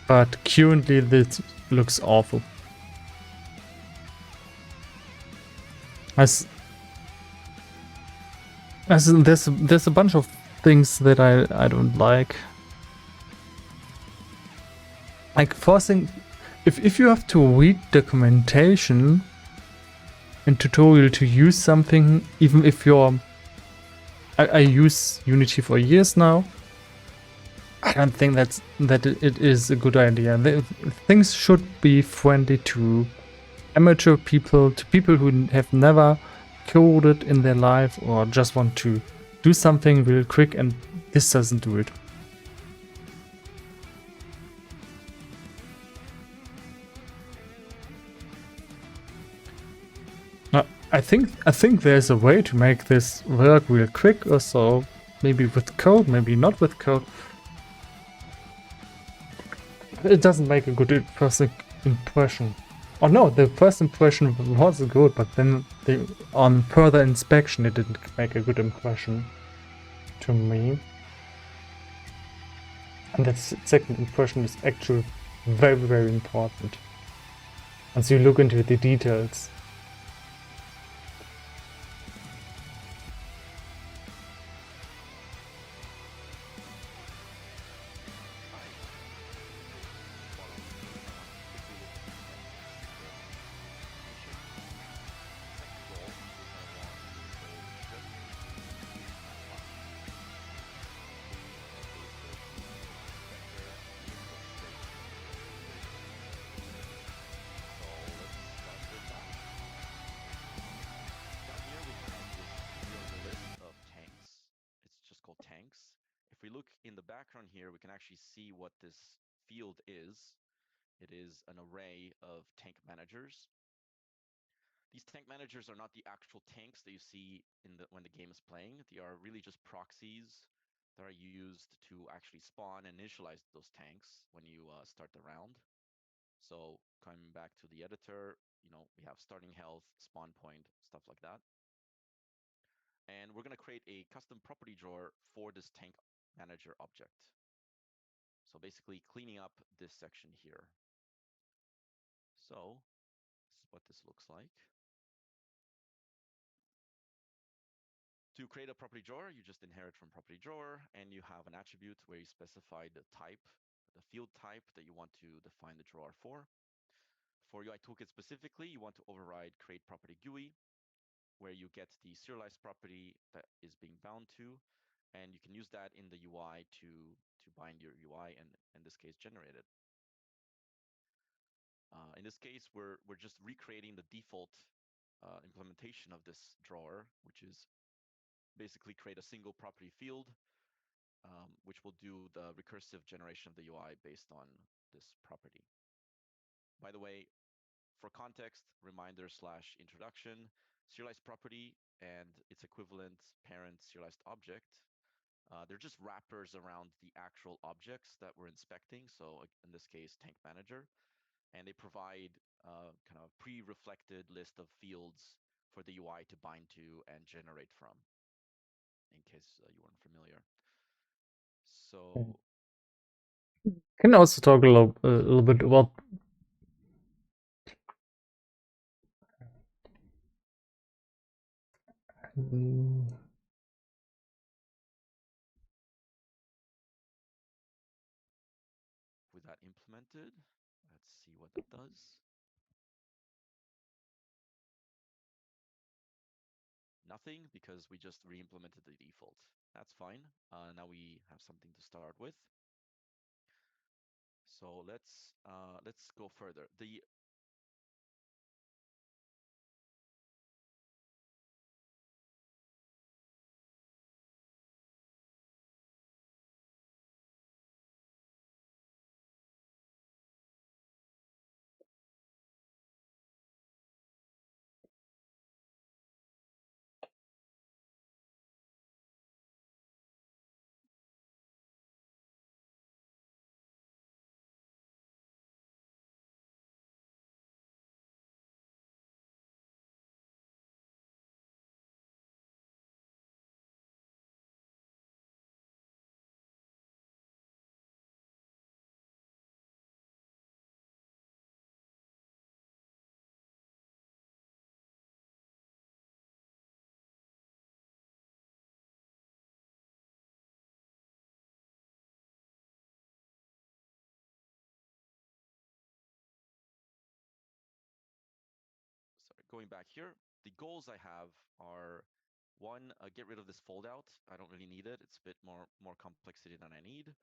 but currently this looks awful. There's a bunch of things that I don't like. Like forcing, if you have to read documentation and tutorial to use something, even if you're I use Unity for years now. I don't think that it is a good idea. Things should be friendly to amateur people, to people who have never coded in their life or just want to do something real quick, and this doesn't do it. I think there's a way to make this work real quick or so. Maybe with code, maybe not with code. It doesn't make a good first impression. Oh no, the first impression was good, but then on further inspection it didn't make a good impression to me. And that second impression is actually very, very important. Once you look into the details. If we look in the background here, we can actually see what this field is. It is an array of tank managers. These tank managers are not the actual tanks that you see when the game is playing. They are really just proxies that are used to actually spawn and initialize those tanks when you start the round. So coming back to the editor, we have starting health, spawn point, stuff like that. And we're going to create a custom property drawer for this tank manager object. So basically cleaning up this section here. So this is what this looks like. To create a property drawer, you just inherit from property drawer, and you have an attribute where you specify the type, the field type that you want to define the drawer for. For UI Toolkit specifically, you want to override create property GUI, where you get the serialized property that is being bound to, and you can use that in the UI to bind your UI and in this case generate it. In this case, we're just recreating the default implementation of this drawer, which is basically create a single property field, which will do the recursive generation of the UI based on this property. By the way, for context, reminder/introduction, serialized property and its equivalent parent serialized object, they're just wrappers around the actual objects that we're inspecting. So in this case, tank manager, and they provide kind of pre-reflected list of fields for the UI to bind to and generate from, in case you weren't familiar. So can I also talk a little bit about with that implemented, Let's see what that does. Nothing, because we just re-implemented the default. That's fine. Now we have something to start with. So let's go further. Sorry, going back here, the goals I have are one, get rid of this foldout. I don't really need it. It's a bit more complexity than I need.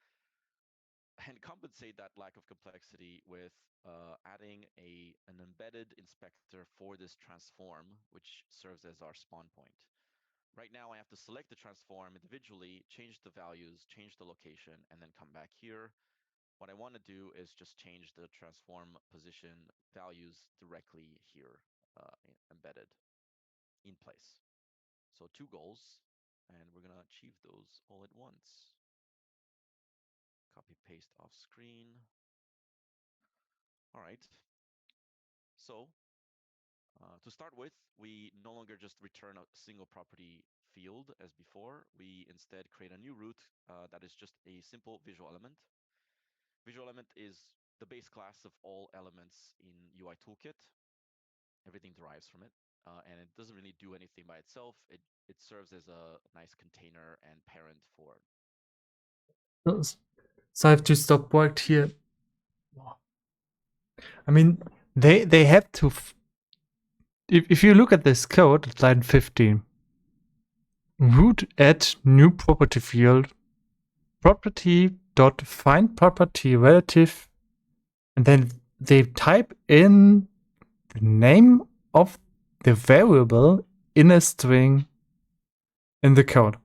And compensate that lack of complexity with adding an embedded inspector for this transform, which serves as our spawn point. Right now, I have to select the transform individually, change the values, change the location, and then come back here. What I want to do is just change the transform position values directly here, embedded in place. So 2 goals, and we're going to achieve those all at once. Copy paste off screen. All right. So to start with, we no longer just return a single property field as before. We instead create a new root that is just a simple visual element. Visual element is the base class of all elements in UI Toolkit. Everything derives from it, and it doesn't really do anything by itself. It serves as a nice container and parent for. So I have to stop right here. I mean, they have to. If you look at this code, line 15, root add new property field, property dot find property relative, and then they type in the name of the variable in a string in the code.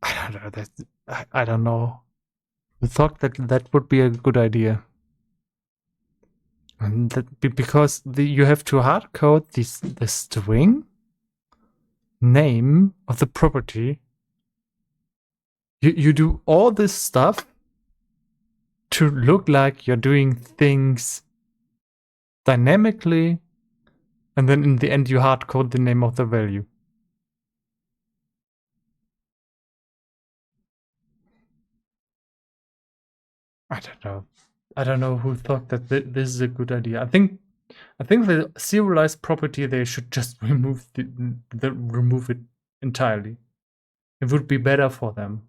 I don't know. I don't know. I thought that would be a good idea. And because you have to hard code the string name of the property. You do all this stuff to look like you're doing things dynamically, and then in the end you hard code the name of the value. I don't know. I don't know who thought that this is a good idea. I think the serialized property, they should just remove remove it entirely. It would be better for them.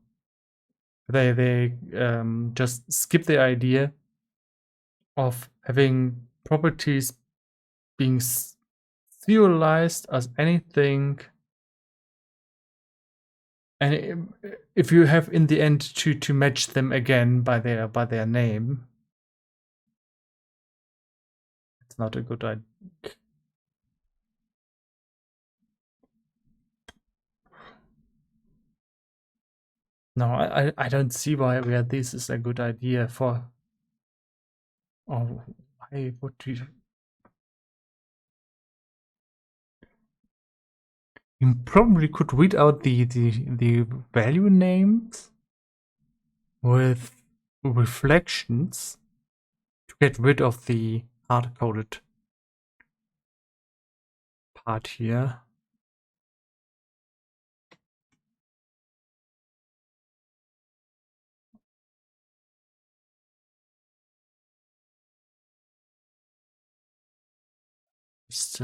They just skip the idea of having properties being serialized as anything, and if you have in the end to match them again by their name, it's not a good idea. No, I don't see why this is a good idea for. Oh, why would you? You probably could read out the value names with reflections to get rid of the hard-coded part here. Just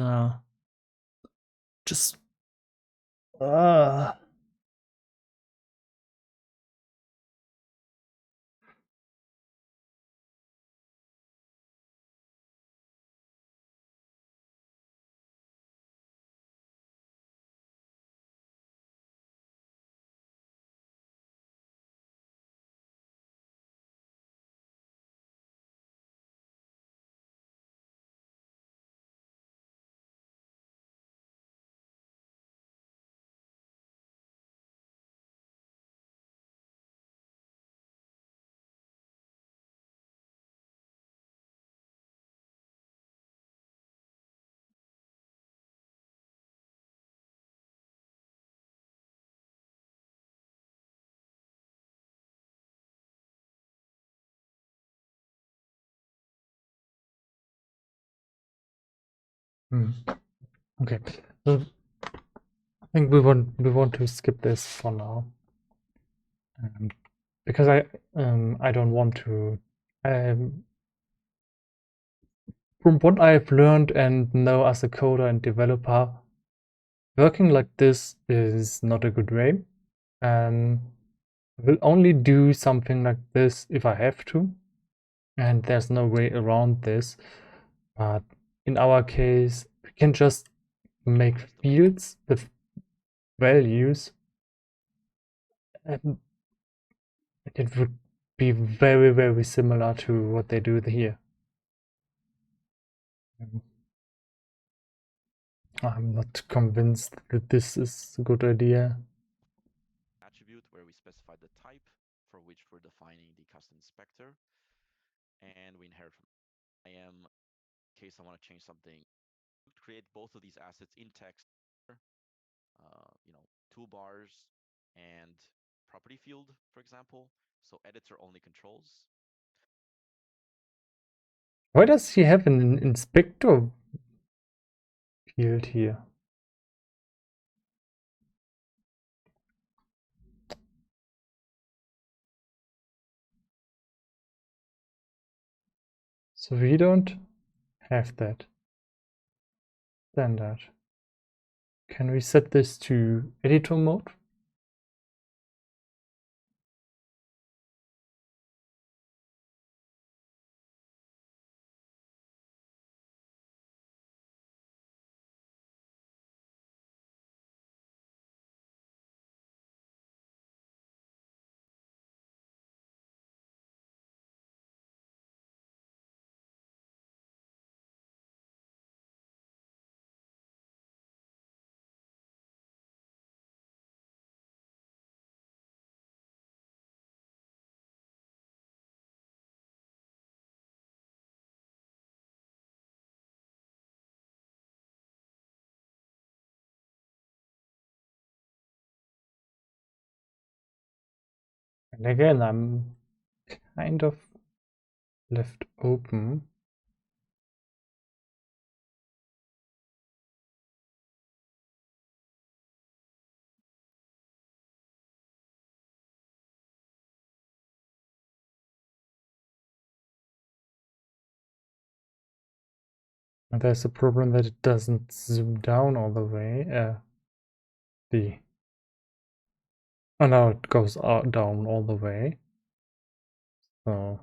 Okay. So I think we want to skip this for now. Because I don't want to from what I've learned and know as a coder and developer, working like this is not a good way. I will only do something like this if I have to, and there's no way around this. But in our case, we can just make fields with values, and it would be very, very similar to what they do here. I'm not convinced that this is a good idea. Attribute where we specify the type for which we're defining the custom inspector, and we inherit from IAM in case I want to change something. Create both of these assets in text, toolbars and property field, for example. So editor only controls. Why does he have an inspector field here? So we don't have that. Standard. Can we set this to editor mode? And again, I'm kind of left open. And there's a problem that it doesn't zoom down all the way. Oh no, it goes down all the way. So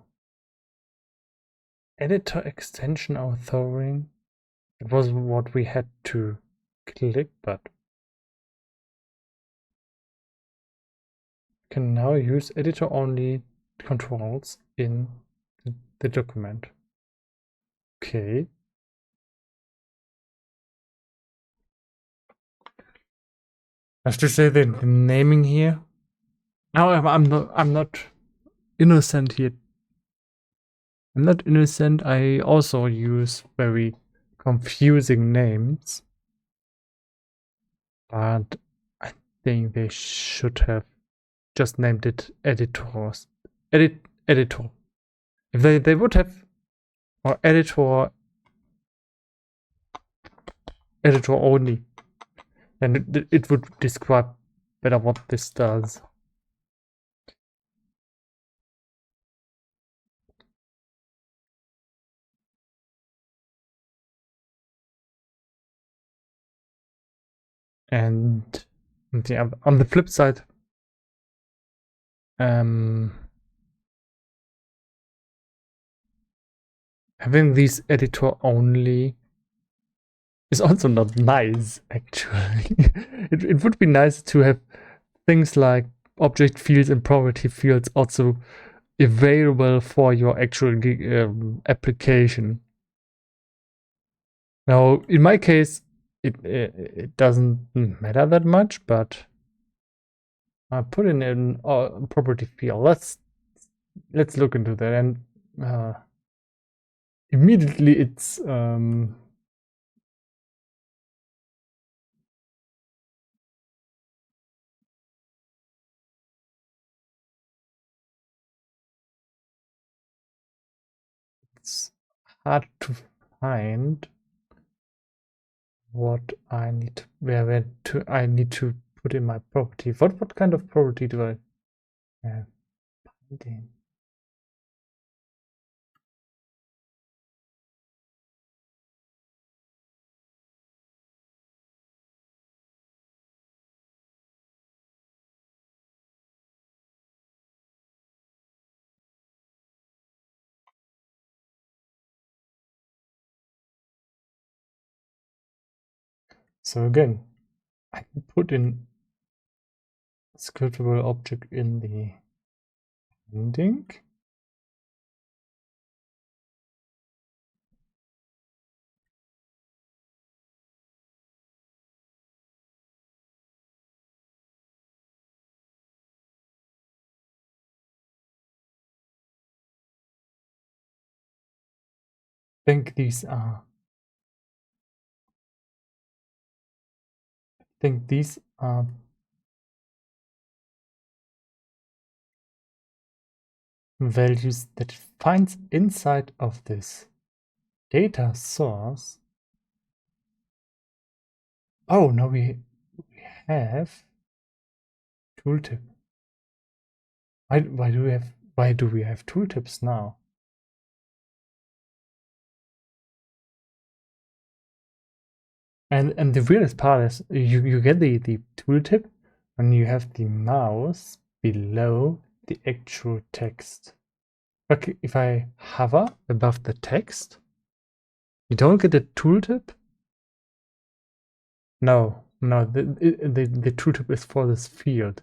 editor extension authoring. It was what we had to click, but can now use editor only controls in the document. Okay. I have to say the naming here. However, I'm not innocent here. I'm not innocent. I also use very confusing names. But I think they should have just named it editor. If they would have, or editor only, then it would describe better what this does. And on the flip side, having these editor only is also not nice, actually. it would be nice to have things like object fields and property fields also available for your actual application. Now, in my case, it doesn't matter that much, but I put in a property field. Let's look into that, and immediately it's hard to find. what I need to, where to, I need to put in my property. What kind of property do I have? Binding. So again, I can put in scriptable object in the binding. I think these are values that it finds inside of this data source. Oh, no, we have tooltip. Why do we have tooltips now? And the weirdest part is you get the tooltip when you have the mouse below the actual text. But if I hover above the text, you don't get a tooltip? No, the tooltip is for this field.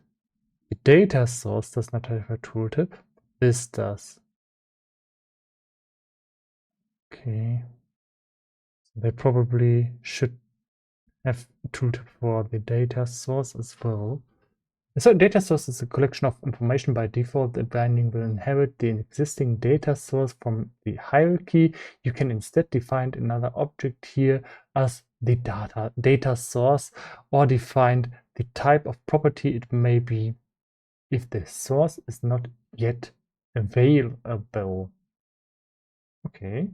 The data source does not have a tooltip. This does. Okay. So they probably should have a tooltip for the data source as well. So data source is a collection of information. By default, the binding will inherit the existing data source from the hierarchy. You can instead define another object here as the data source, or define the type of property it may be if the source is not yet available. Okay.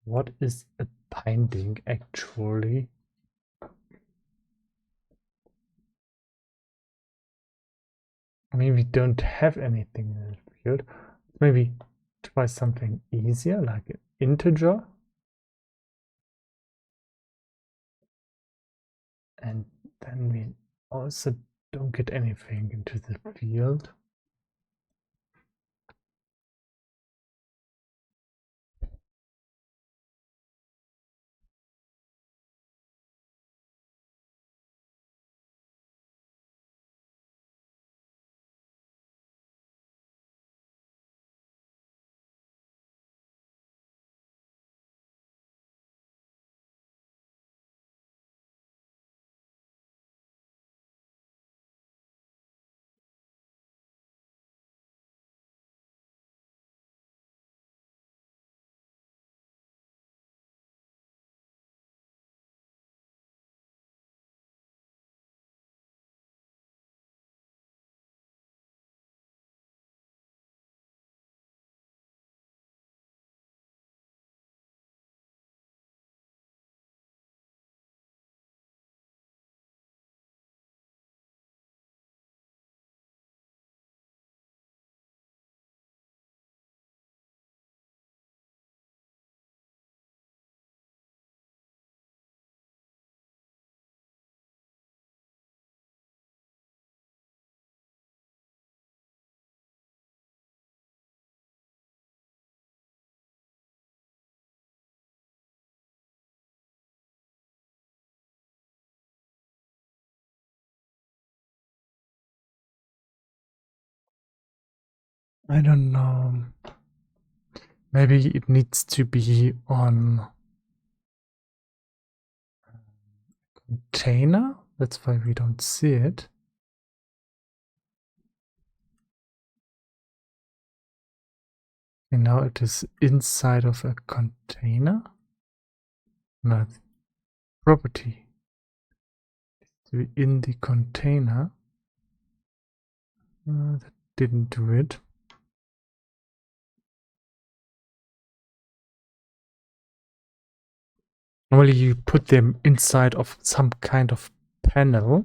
What is a binding actually? I mean, we don't have anything in the field. Maybe try something easier, like an integer. And then we also don't get anything into the field. I don't know. Maybe it needs to be on container. That's why we don't see it. And now it is inside of a container. No, property. In the container. That didn't do it. Normally you put them inside of some kind of panel.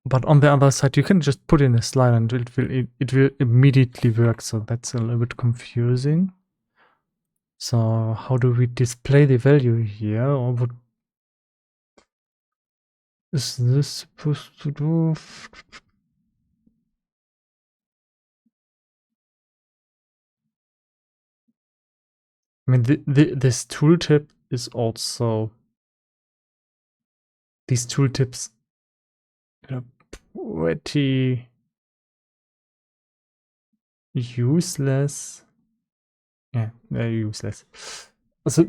But on the other side, you can just put in a slide and it will immediately work. So that's a little bit confusing. So how do we display the value here? Or what is this supposed to do? I mean, this tooltip is also, these tooltips are pretty useless. Yeah, they're useless. Also,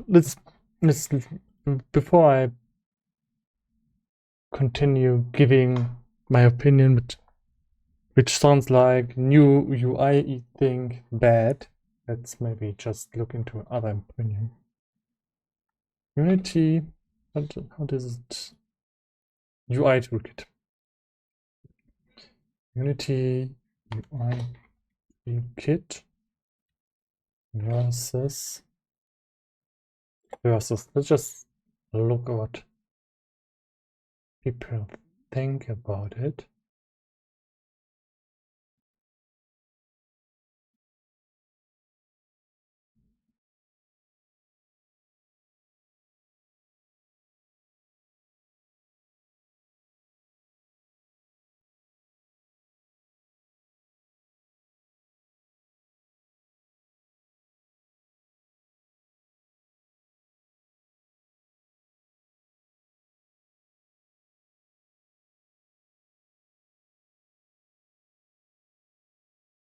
let's before I continue giving my opinion, which sounds like new UI thing bad, let's maybe just look into other opinion. Unity, how does it? UI toolkit. Unity UI toolkit versus. Let's just look at what people think about it.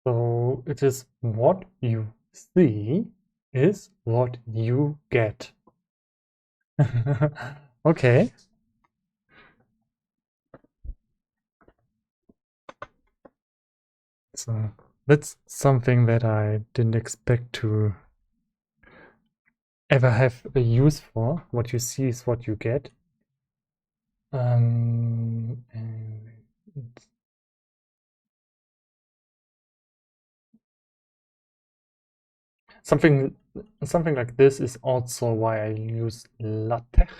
So it is what you see is what you get. Okay. So that's something that I didn't expect to ever have a use for. What you see is what you get. And something like this is also why I use LaTeX.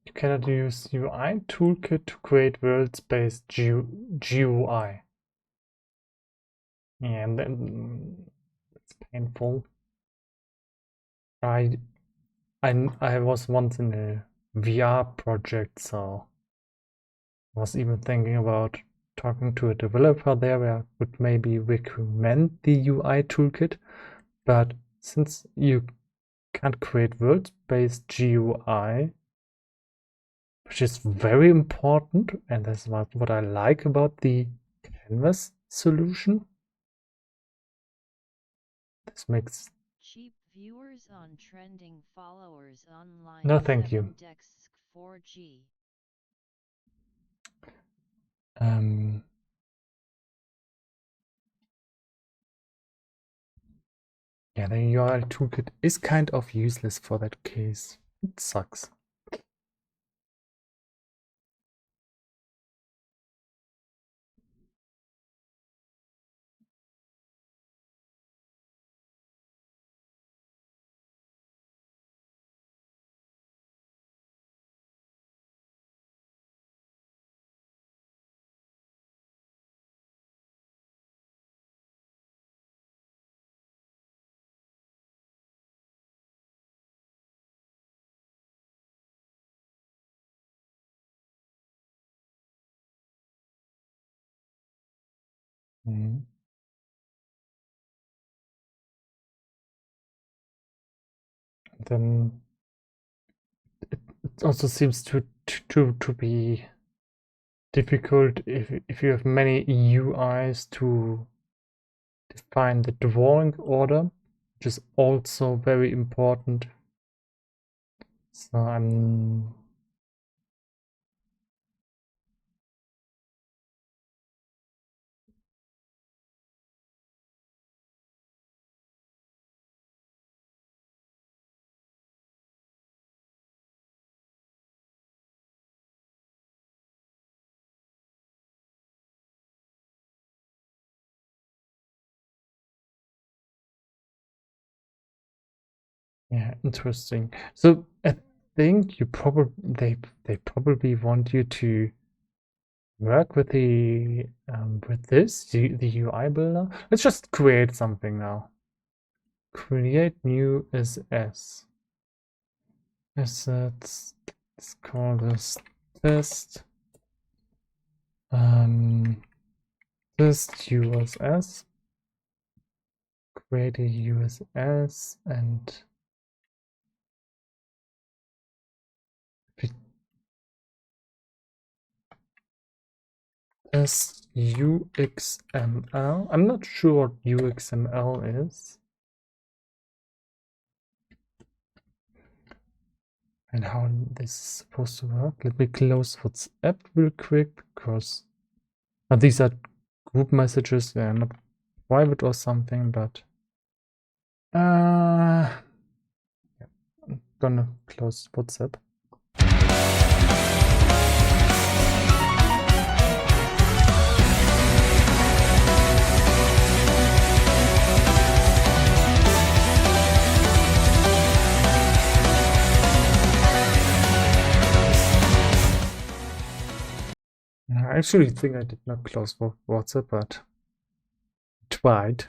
You cannot use UI toolkit to create world-based GUI. Yeah, and then it's painful. I was once in a VR project, so I was even thinking about talking to a developer there where I would maybe recommend the UI toolkit, but since you can't create world-based GUI, which is very important, and that's what I like about the Canvas solution. This makes Cheap viewers on trending followers online. No, thank you. Dex 4G. Yeah, the URL toolkit is kind of useless for that case. It sucks. Mhm. Then it also seems to be difficult if you have many UIs to define the drawing order, which is also very important. So I'm Yeah, interesting. So I think they probably want you to work with the UI builder. Let's just create something now. Create new SS. Assets. Let's call this test. Test USS. Create a USS and test UXML. I'm not sure what UXML is. And how this is supposed to work. Let me close WhatsApp real quick because these are group messages. They're not private or something, but I'm gonna close WhatsApp. I actually think I did not close WhatsApp, but tried.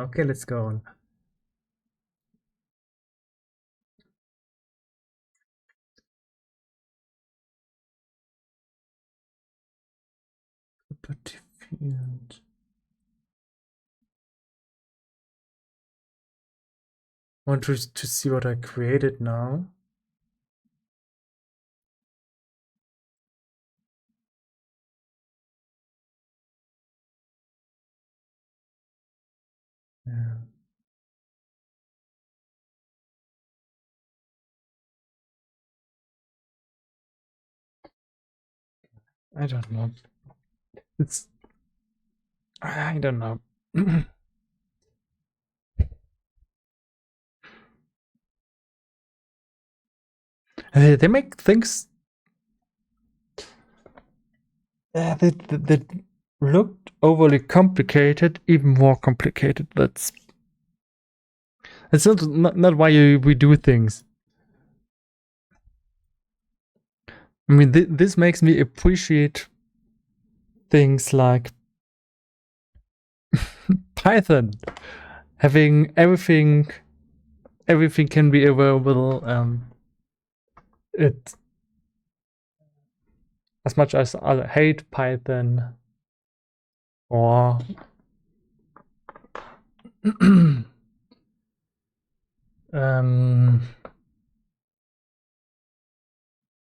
Okay, let's go on. Property field. I want to see what I created now. Yeah. I don't know. I don't know. They make things that looked overly complicated, even more complicated. That's not why we do things. I mean, this makes me appreciate things like Python, having everything can be available. It as much as I hate Python or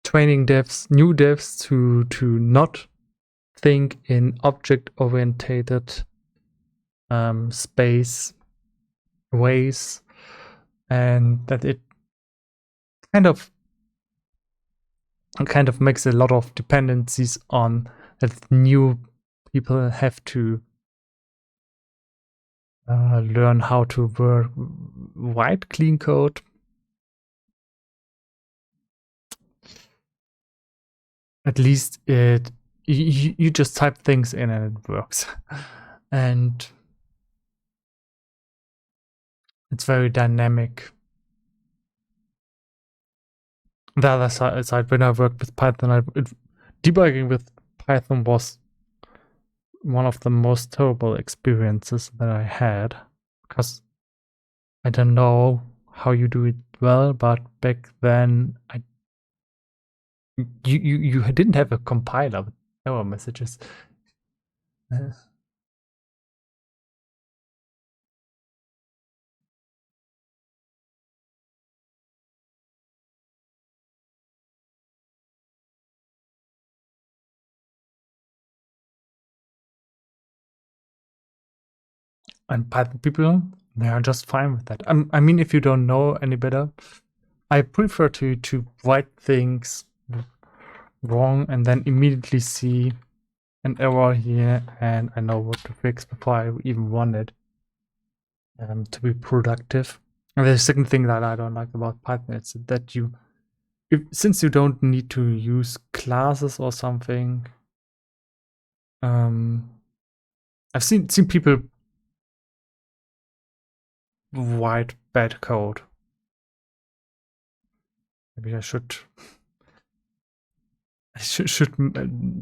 training devs, new devs to not think in object-oriented space ways, and that it kind of makes a lot of dependencies on that new people have to learn how to write clean code. At least you just type things in and it works. And it's very dynamic. The other side, when I worked with Python, debugging with Python was one of the most terrible experiences that I had, because I don't know how you do it well, but back then you didn't have a compiler with error messages. And Python people, they are just fine with that. I mean, if you don't know any better, I prefer to write things wrong and then immediately see an error here, and I know what to fix before I even run it, to be productive. And the second thing that I don't like about Python is that since you don't need to use classes or something, I've seen people write bad code. Maybe I should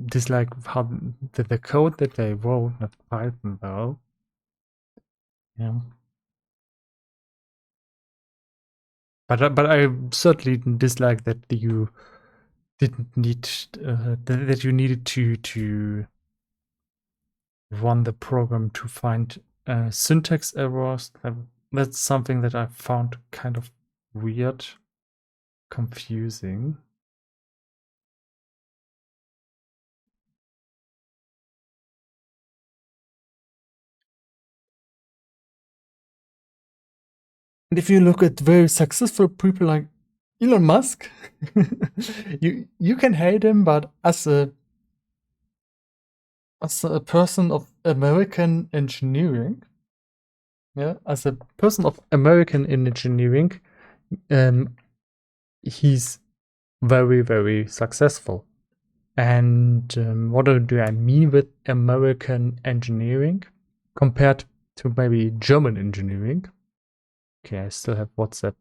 dislike how the code that they wrote, not Python though. Yeah. But I certainly dislike that you didn't need that you needed to run the program to find syntax errors. That's something that I found kind of weird, confusing. And if you look at very successful people like Elon Musk, you can hate him, but as a person of American engineering, as a person of American engineering, he's very, very successful. And what do I mean with American engineering compared to maybe German engineering? Okay, I still have WhatsApp.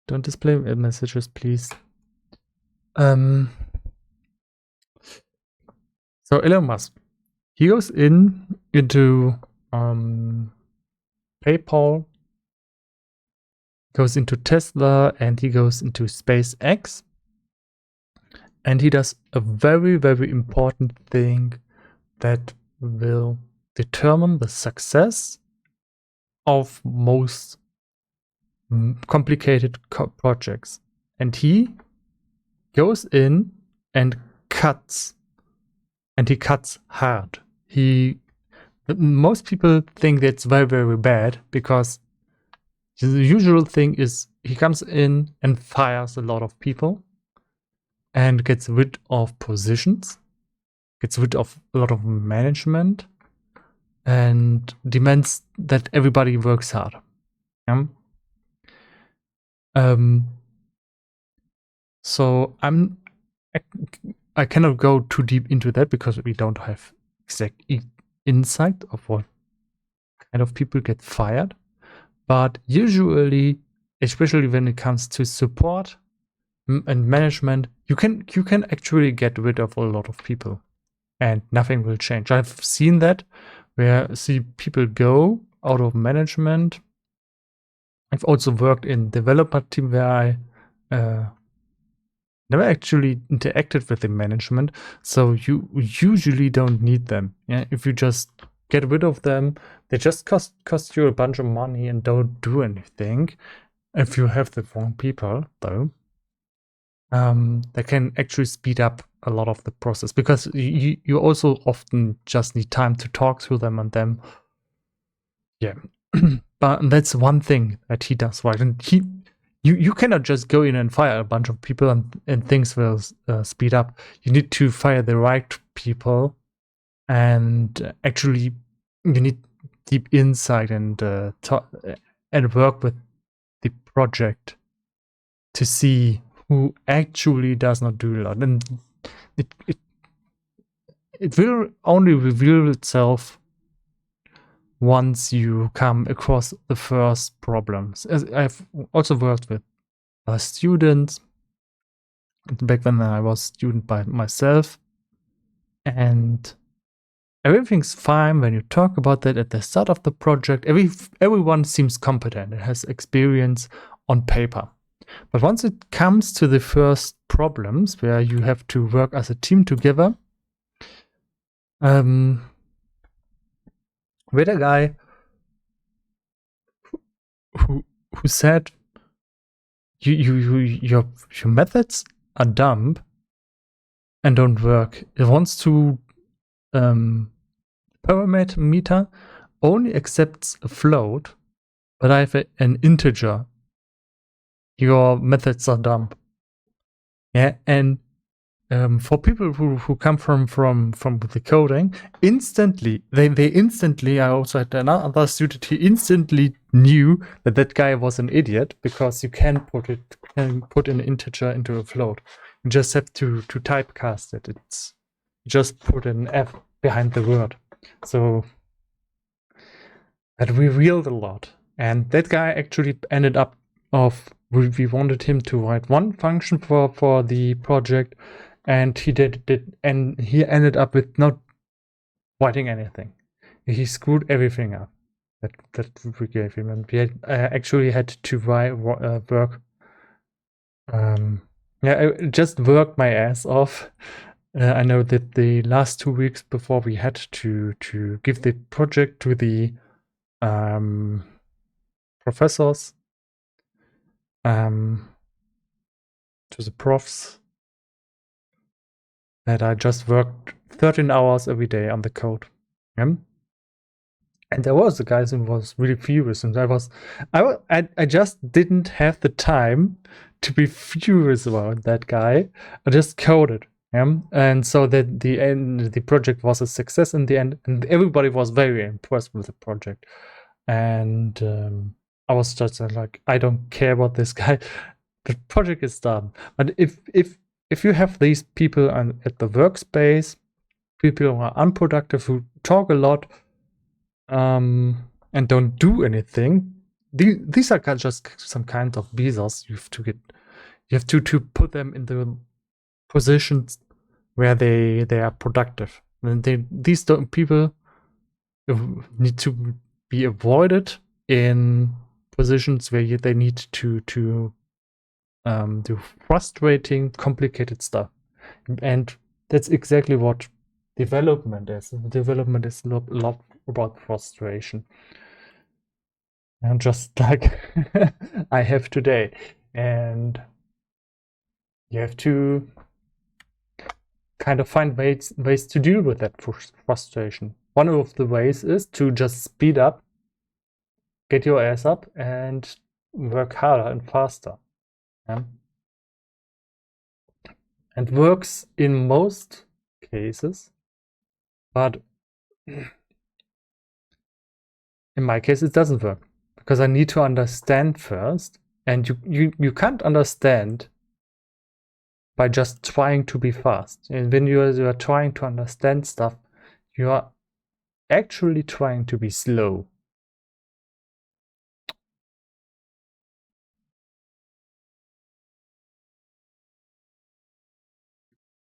Don't display messages, please. So Elon Musk, he goes into PayPal, goes into Tesla, and he goes into SpaceX, and he does a very, very important thing that will determine the success of most complicated projects. And he goes in and cuts, and he cuts hard. Most people think that's very, very bad, because the usual thing is he comes in and fires a lot of people and gets rid of positions, gets rid of a lot of management, and demands that everybody works hard. So I cannot go too deep into that because we don't have exact insight of what kind of people get fired. But usually, especially when it comes to support and management, you can actually get rid of a lot of people and nothing will change. I've seen that, where I see people go out of management. I've also worked in developer team where I never actually interacted with the management, so you usually don't need them. Yeah, if you just get rid of them. They just cost you a bunch of money and don't do anything. If you have the wrong people, though, they can actually speed up a lot of the process, because you also often just need time to talk to them, and then but that's one thing that he does right, and you cannot just go in and fire a bunch of people and things will speed up. You need to fire the right people, and actually you need deep insight and work with the project to see who actually does not do a lot, and it will only reveal itself once you come across the first problems. As I've also worked with students back when I was student by myself, and everything's fine when you talk about that at the start of the project. Everyone seems competent and has experience on paper. But once it comes to the first problems where you have to work as a team together, with a guy who said your methods are dumb and don't work. It wants to parameter only accepts a float, but I have an integer. Your methods are dumb. Yeah, and for people who come from the coding, instantly they instantly. I also had another student. He instantly knew that guy was an idiot, because you can put an integer into a float. You just have to typecast it. It's just put an F behind the word. So that revealed a lot. And that guy actually ended up we wanted him to write one function for the project, and he did and he ended up with not writing anything. He screwed everything up that we gave him, and we actually had to work. I just worked my ass off. I know that the last 2 weeks before we had to give the project to the professors, to the profs, that I just worked 13 hours every day on the code. And there was a guy who was really furious, and I just didn't have the time to be furious about that guy. I just coded. And so that the project was a success in the end, and everybody was very impressed with the project. And I was just like, I don't care about this guy. The project is done. But if you have these people at the workspace, people who are unproductive, who talk a lot, and don't do anything, these are just some kind of bezos. You have to put them in the positions where they are productive. And these people need to be avoided in positions where they need to do frustrating, complicated stuff. And that's exactly what development is. Development is a lot about frustration. And just like I have today. And you have to kind of find ways to deal with that frustration. One of the ways is to just speed up, get your ass up, and work harder and faster. And works in most cases, but in my case it doesn't work, because I need to understand first, and you can't understand by just trying to be fast. And when you are trying to understand stuff, you are actually trying to be slow.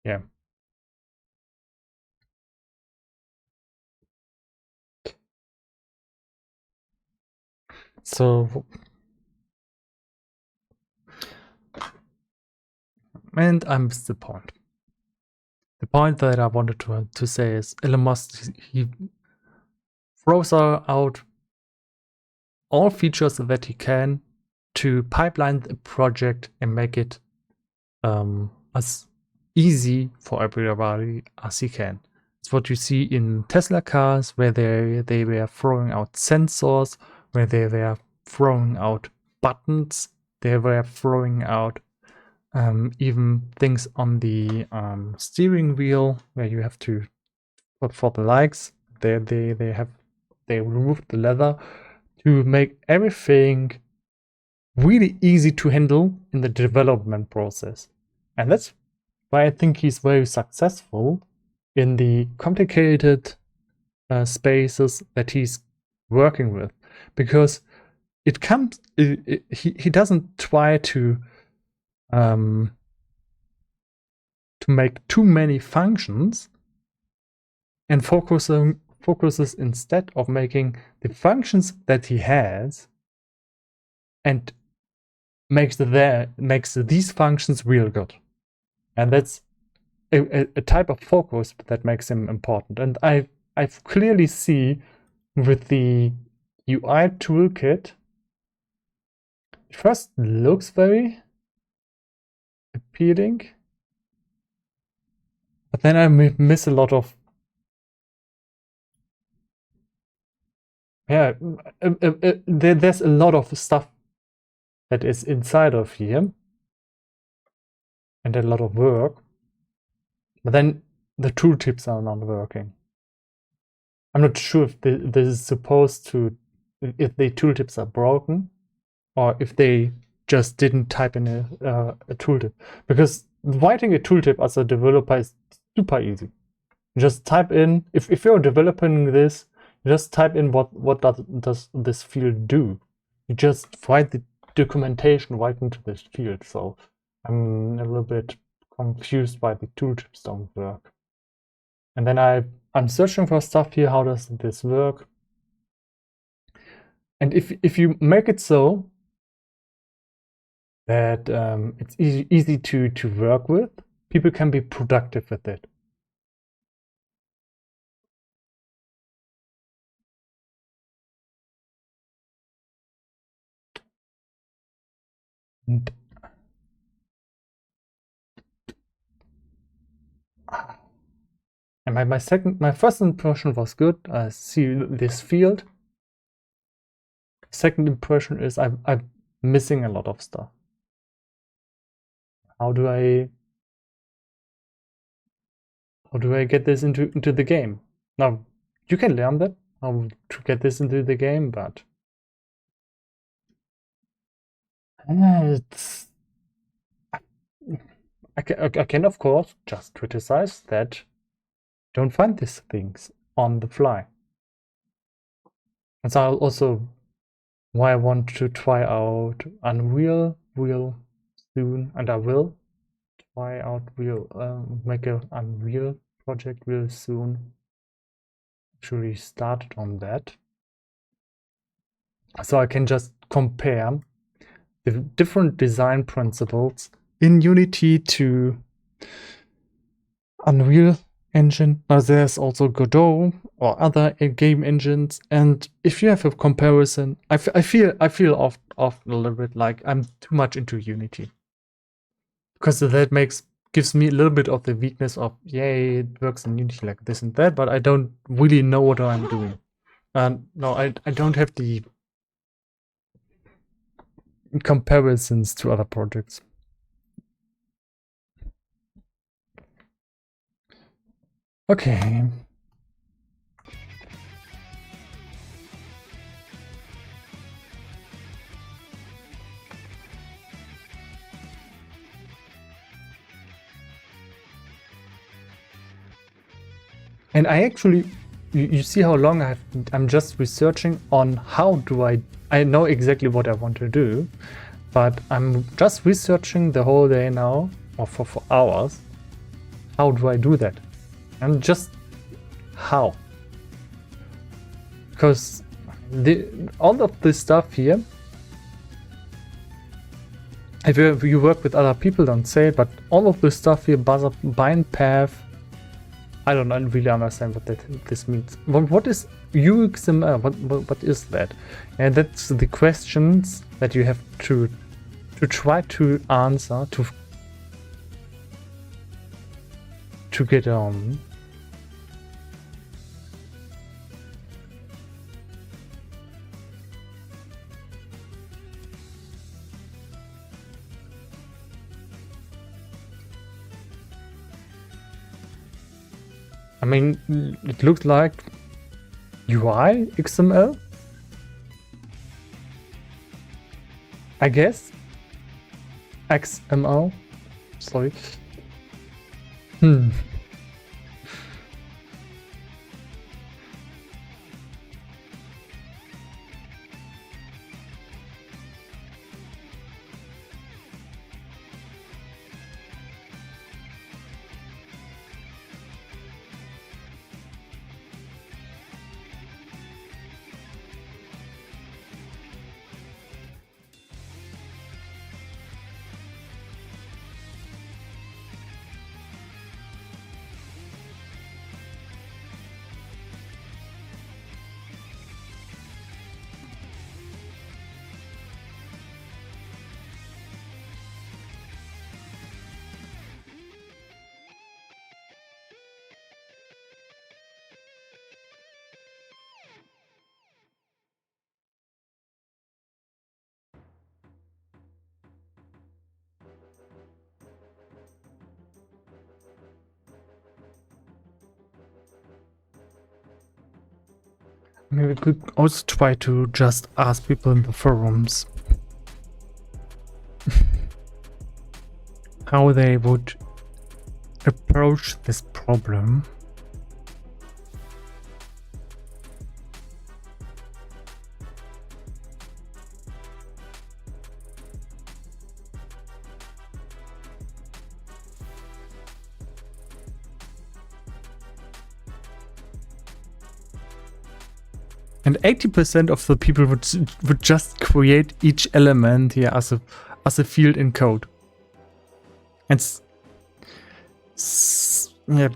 Yeah. So, and I missed the point. The point that I wanted to say is Elon Musk, throws out all features that he can to pipeline the project and make it as easy for everybody as he can. It's what you see in Tesla cars, where they were throwing out sensors, where they were throwing out buttons, they were throwing out even things on the steering wheel where you have to put for the likes. They removed the leather to make everything really easy to handle in the development process. And that's why I think he's very successful in the complicated spaces that he's working with, because he doesn't try to make too many functions, and focuses instead of making the functions that he has and makes these functions real good. And that's a type of focus that makes him important. And I clearly see with the UI toolkit, it first looks very appealing, but then I miss a lot of there's a lot of stuff that is inside of here and a lot of work, but then the tooltips are not working. I'm not sure if this is supposed to, if the tooltips are broken, or if they just didn't type in a tooltip. Because writing a tooltip as a developer is super easy. You just type in, if you're developing this, just type in what does this field do. You just write the documentation right into this field. So I'm a little bit confused why the tooltips don't work. And then I'm searching for stuff here. How does this work? And if you make it so that it's easy to work with, people can be productive with it. And my first impression was good. I see this field. Second impression is I'm missing a lot of stuff. How do I get this into the game? Now you can learn that, how to get this into the game, but it's I can of course just criticize that don't find these things on the fly. That's also why I want to try out Unreal real soon, and I will try out make an Unreal project real soon. Actually started on that, so I can just compare the different design principles in Unity to Unreal Engine. Now there's also Godot or other game engines, and if you have a comparison, I feel often a little bit like I'm too much into Unity, because that gives me a little bit of the weakness of, yay, it works in Unity like this and that, but I don't really know what I'm doing. And no, I don't have the comparisons to other projects. Okay. And I actually, you see how long I'm just researching on how do I know exactly what I want to do, but I'm just researching the whole day now, or for hours. How do I do that? And just how? Because all of this stuff here, if you work with other people, don't say it, but all of this stuff here, buzzer, bind path, I don't really understand what this means. What is UXML? What is that? And that's the questions that you have to try to answer to get on. I mean, it looks like UI XML, I guess. XML, sorry. Maybe we could also try to just ask people in the forums how they would approach this problem. And 80% of the people would just create each element here as a field in code. And yeah.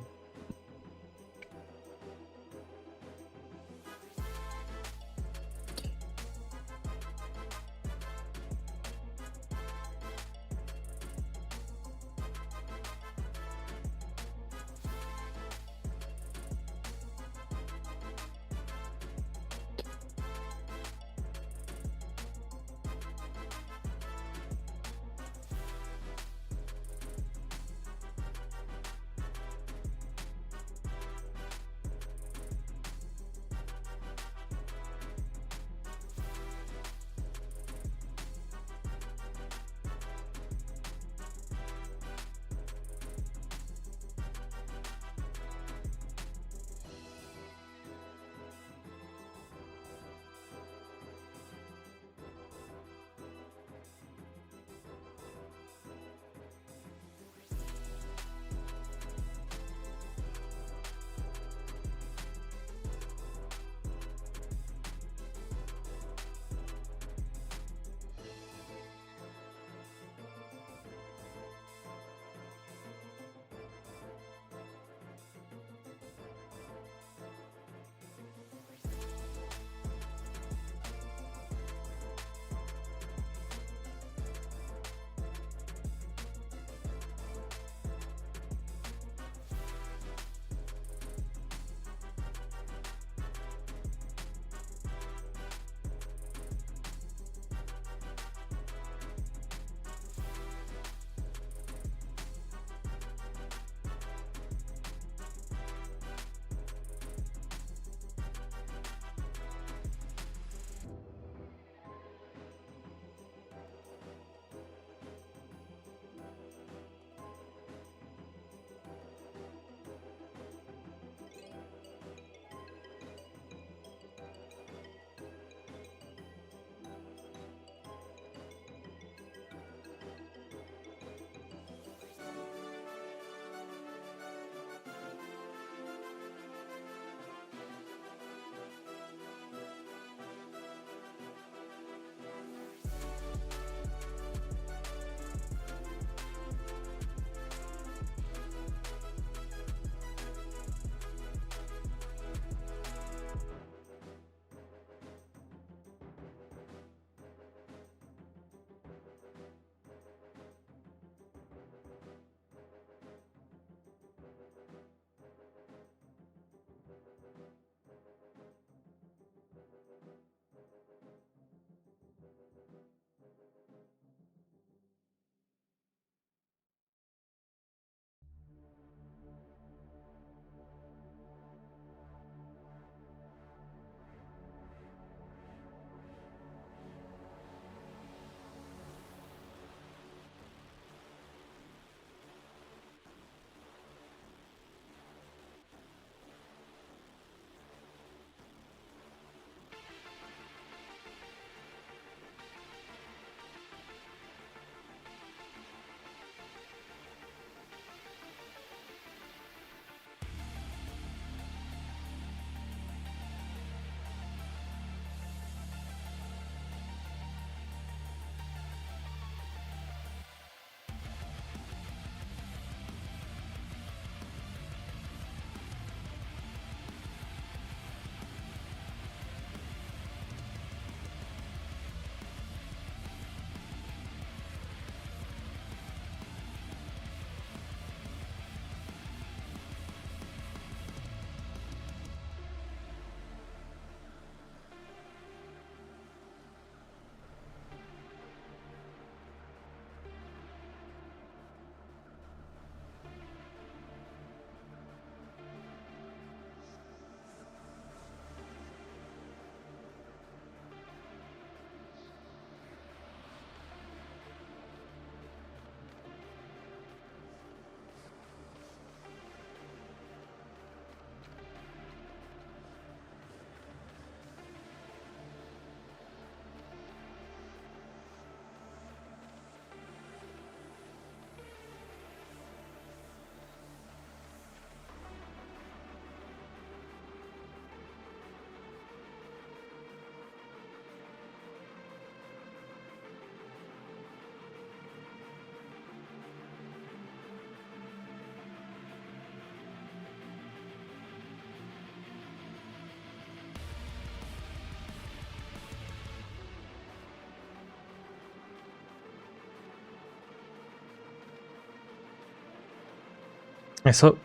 So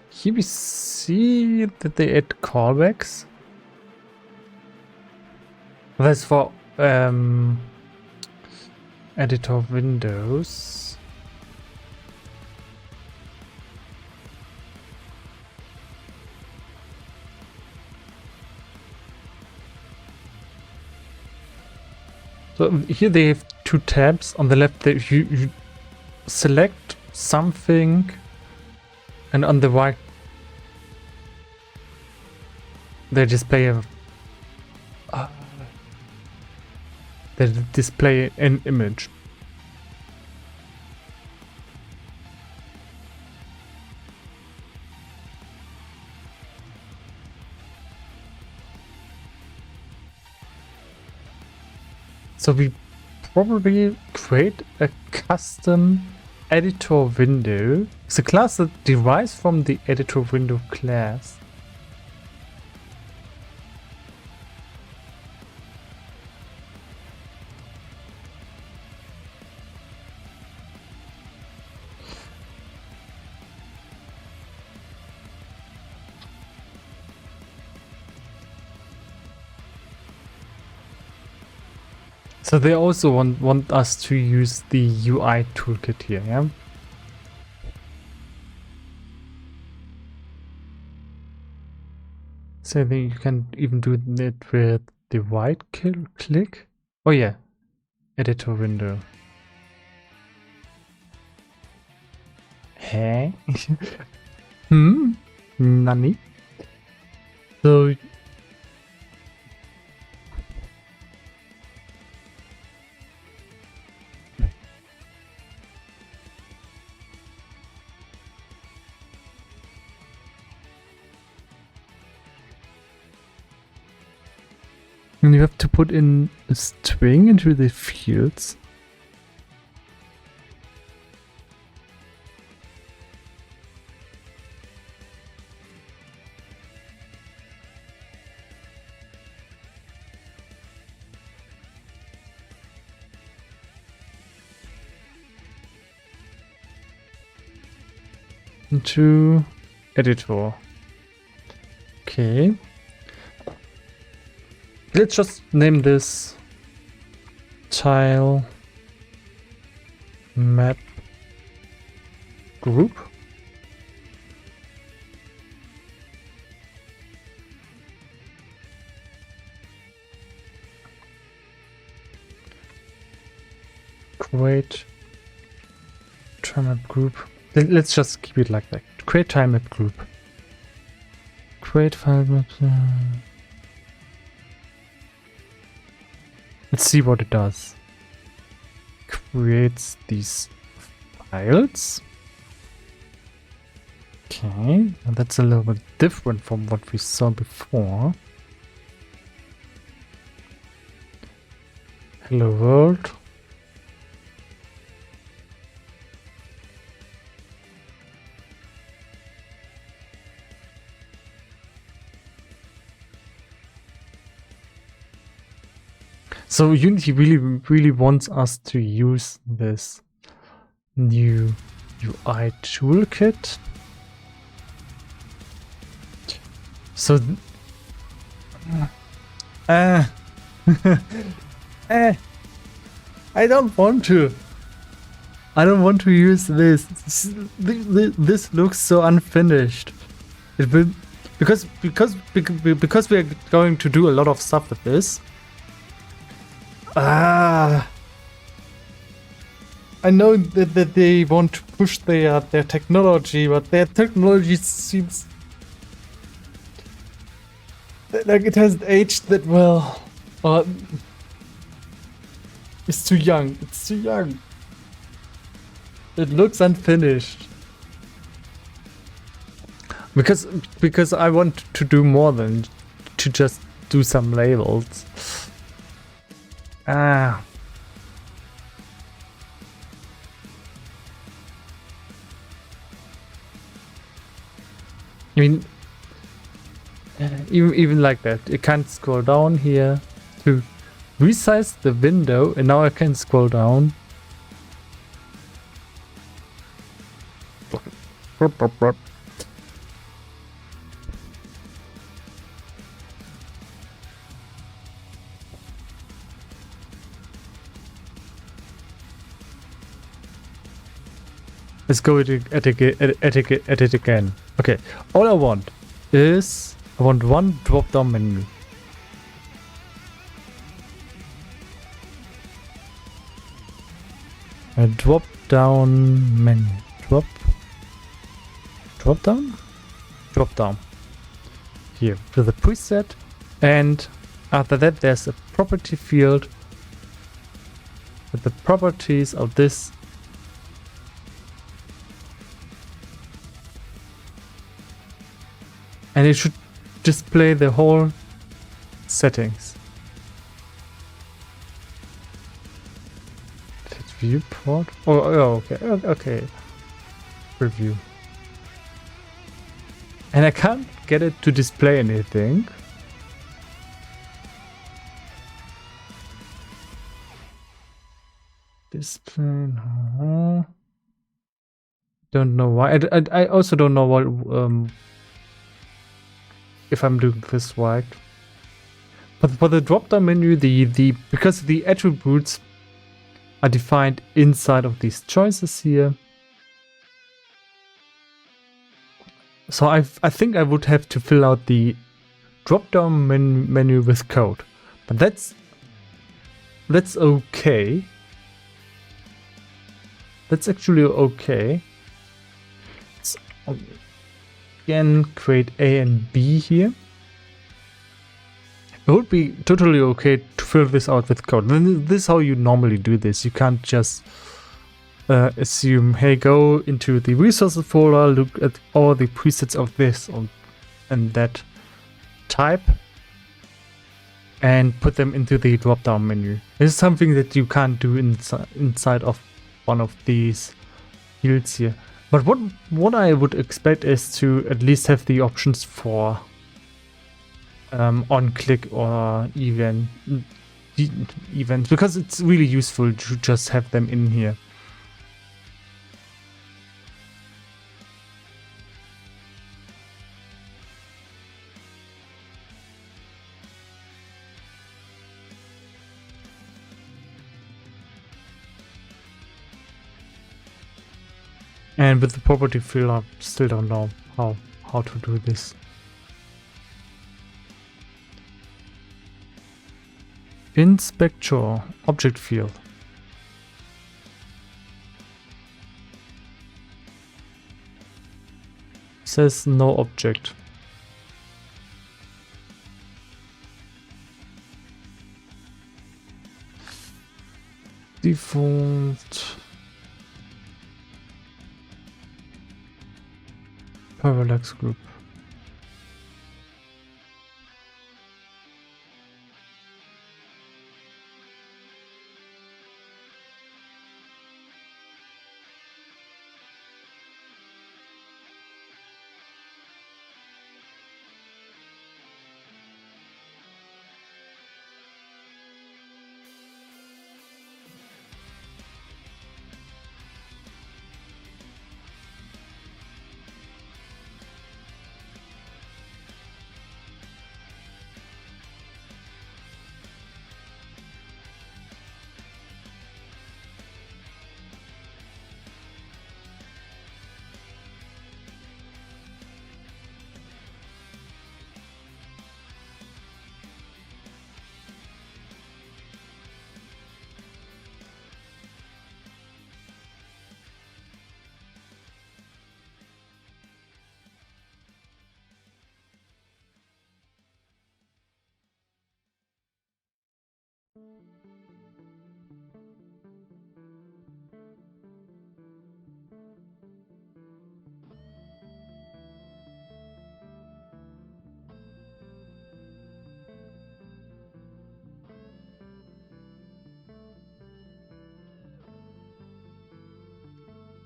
here we see that they add callbacks. That's for editor windows. So here they have two tabs. On the left, you select something, and on the right, they display an image. So we probably create a custom editor window. It's a class that derives from the editor window class. So they also want us to use the UI toolkit here, yeah? So then you can even do it with the right click. Oh yeah, editor window. Hey? Nani? So and you have to put in a string into the fields. Into editor. Okay. Let's just name this tile map group. Create tile map group. Let's just keep it like that. Create tile map group. Create file maps. Let's see what it does. Creates these files. Okay, and that's a little bit different from what we saw before. Hello world. So Unity really wants us to use this new UI toolkit. So I don't want to. I don't want to use this. This looks so unfinished. It will because we are going to do a lot of stuff with this. I know that they want to push their technology, but their technology seems like it hasn't aged that well. It's too young. It's too young. It looks unfinished. Because I want to do more than to just do some labels. I mean, even like that, you can't scroll down here to resize the window, and now I can scroll down. Let's go at it again. Okay, all I want is I want one drop-down menu. A drop-down menu. Drop-down. Here to the preset, and after that there's a property field with the properties of this. And it should display the whole settings. Viewport? Oh, okay. Preview. And I can't get it to display anything. Display. No. Don't know why. I also don't know what if I'm doing this right. But for the drop-down menu, because the attributes are defined inside of these choices here. So I think I would have to fill out the drop-down menu with code, but that's okay. That's actually okay. Let's again create A and B here. It would be totally okay to fill this out with code. This is how you normally do this. You can't just assume, hey, go into the resources folder, look at all the presets of this and that type, and put them into the drop-down menu. This is something that you can't do inside of one of these fields here. But what I would expect is to at least have the options for on-click or events, because it's really useful to just have them in here. And with the property field, I still don't know how to do this. Inspector object field. Says no object. Default. Parallax group.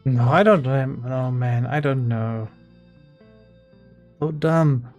No, I don't know. Oh man, I don't know. So dumb.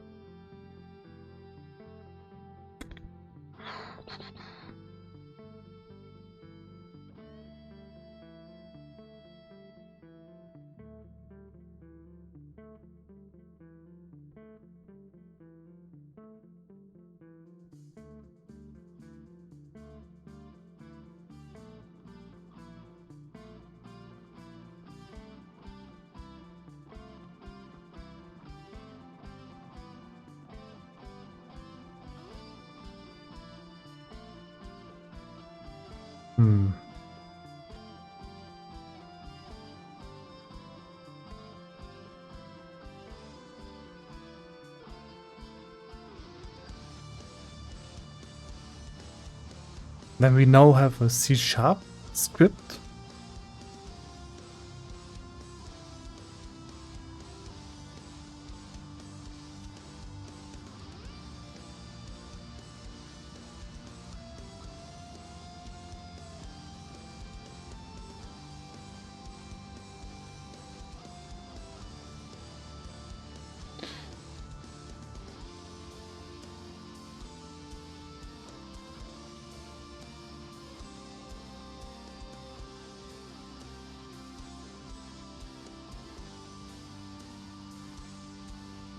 Then we now have a C# script.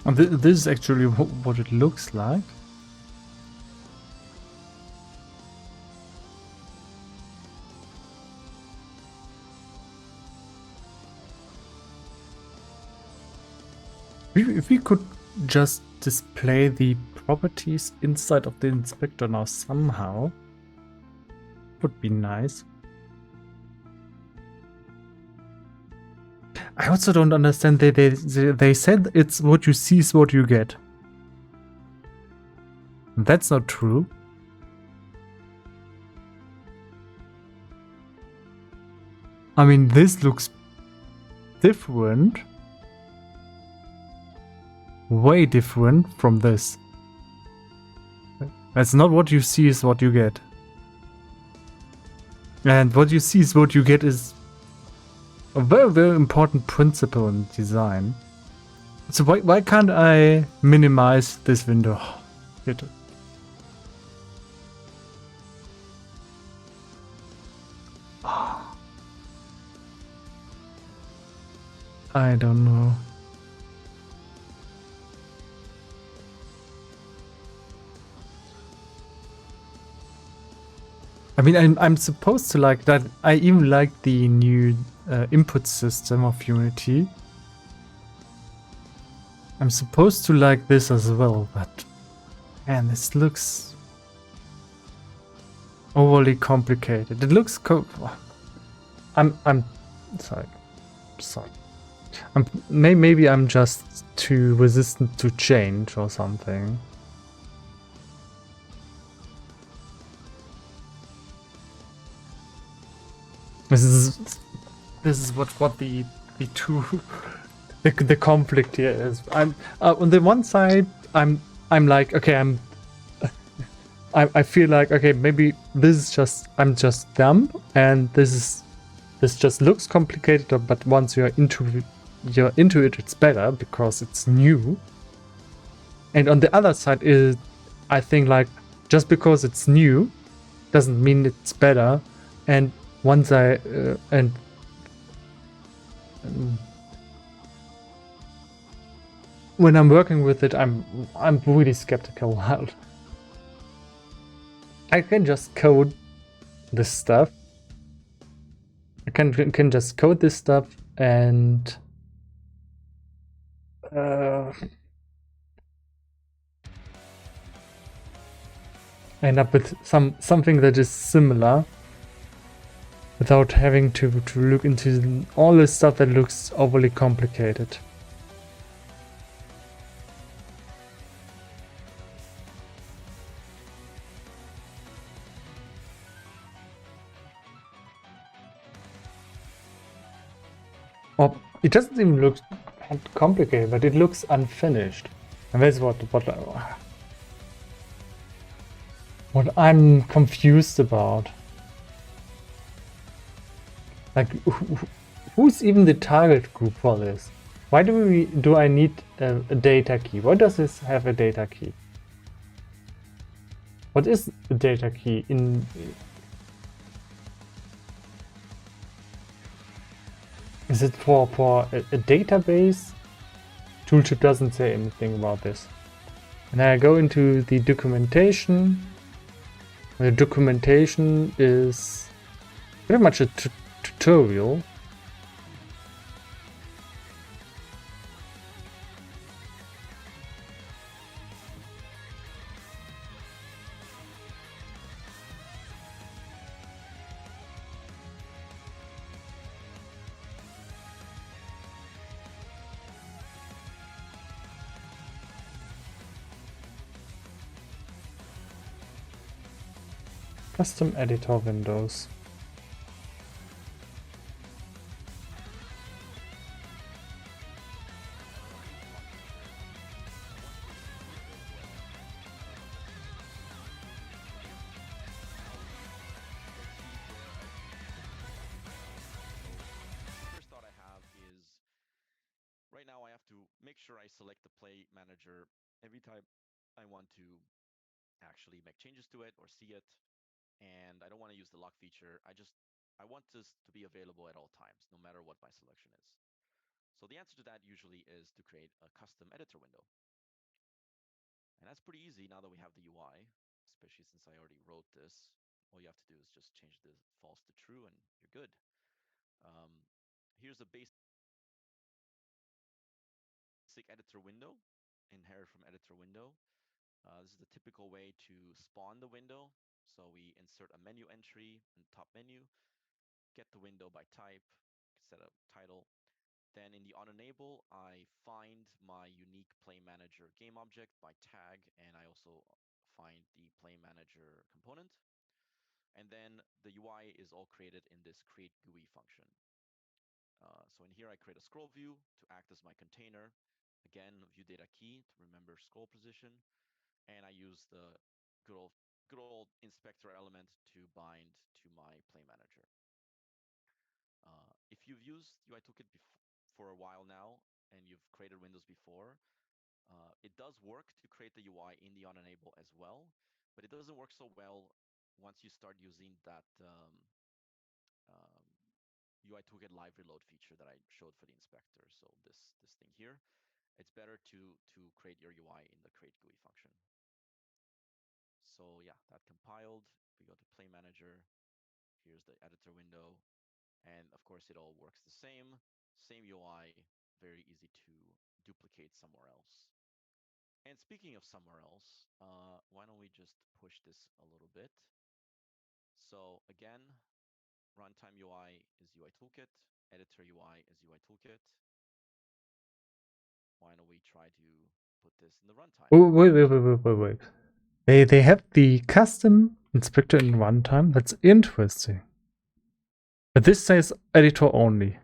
And this is actually what it looks like. If we could just display the properties inside of the inspector now somehow, would be nice. I also don't understand. They said it's what you see is what you get. That's not true. I mean, this looks different. Way different from this. That's not what you see is what you get. And what you see is what you get is a very, very important principle in design. So why can't I minimize this window? Hit it. I don't know. I mean, I'm supposed to like that. I even like the new input system of Unity. I'm supposed to like this as well, but man, this looks overly complicated. It looks I'm sorry. Maybe I'm just too resistant to change or something. This is what the the conflict here is. I'm on the one side I'm like, okay, I feel like, okay, maybe this is just, I'm just dumb and this just looks complicated, but once you're into it, it's better because it's new. And on the other side is, I think, like, just because it's new doesn't mean it's better. And once when I'm working with it, I'm really skeptical. I can just code this stuff. I can just code this stuff and end up with something that is similar without having to look into all this stuff that looks overly complicated. Well, it doesn't even look complicated, but it looks unfinished. And that's what I'm confused about. Like, who's even the target group for this? Why do I need a data key? Why does this have a data key? What is a data key in? Is it for a database? Tooltip doesn't say anything about this. And I go into the documentation. The documentation is pretty much a tutorial. Custom editor windows. First thought I have is right now I have to make sure I select the play manager every time I want to actually make changes to it or see it. And I don't want to use the lock feature. I want this to be available at all times, no matter what my selection is. So the answer to that usually is to create a custom editor window. And that's pretty easy now that we have the UI, especially since I already wrote this. All you have to do is just change the false to true and you're good. Here's a basic editor window, inherit from editor window. This is the typical way to spawn the window. So we insert a menu entry in the top menu, get the window by type, set a title. Then in the onEnable, I find my unique Play Manager game object by tag, and I also find the Play Manager component. And then the UI is all created in this create GUI function. So in here, I create a scroll view to act as my container. Again, view data key to remember scroll position. And I use the good old inspector element to bind to my Play Manager. If you've used UI Toolkit for a while now and you've created windows before, it does work to create the UI in the onEnable as well, but it doesn't work so well once you start using that UI Toolkit live reload feature that I showed for the inspector. So this thing here, it's better to create your UI in the create GUI function. So yeah, that compiled. We go to Play Manager. Here's the editor window. And of course, it all works the same. Same UI, very easy to duplicate somewhere else. And speaking of somewhere else, why don't we just push this a little bit? So again, runtime UI is UI Toolkit, editor UI is UI Toolkit. Why don't we try to put this in the runtime? Oh, wait. They have the custom inspector in runtime. That's interesting. But this says editor only.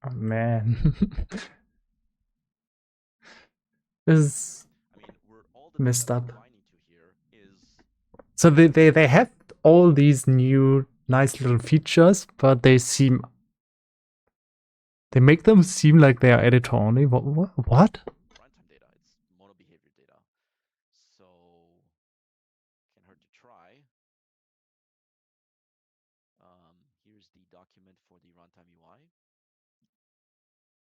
Oh man. This is messed up. So they have all these new nice little features, but they make them seem like they are editor only. What? Runtime data, it's mono behavior data. So can hurt to try. Here's the document for the runtime UI.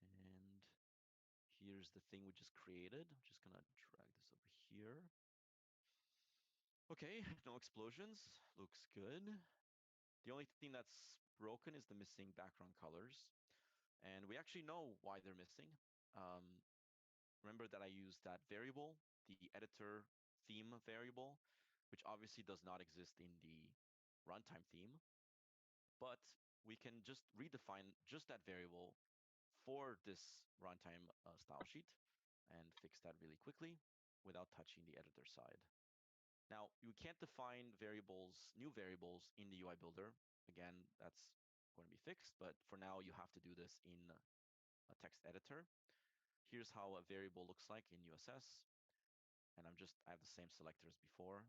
And here's the thing we just created. I'm just gonna drag this over here. Okay, no explosions. Looks good. The only thing that's broken is the missing background colors. And we actually know why they're missing. Remember that I used that variable, the editor theme variable, which obviously does not exist in the runtime theme. But we can just redefine just that variable for this runtime style sheet and fix that really quickly without touching the editor side. Now, you can't define new variables in the UI builder. Again, that's going to be fixed, but for now you have to do this in a text editor. Here's how a variable looks like in USS. And I have the same selector as before.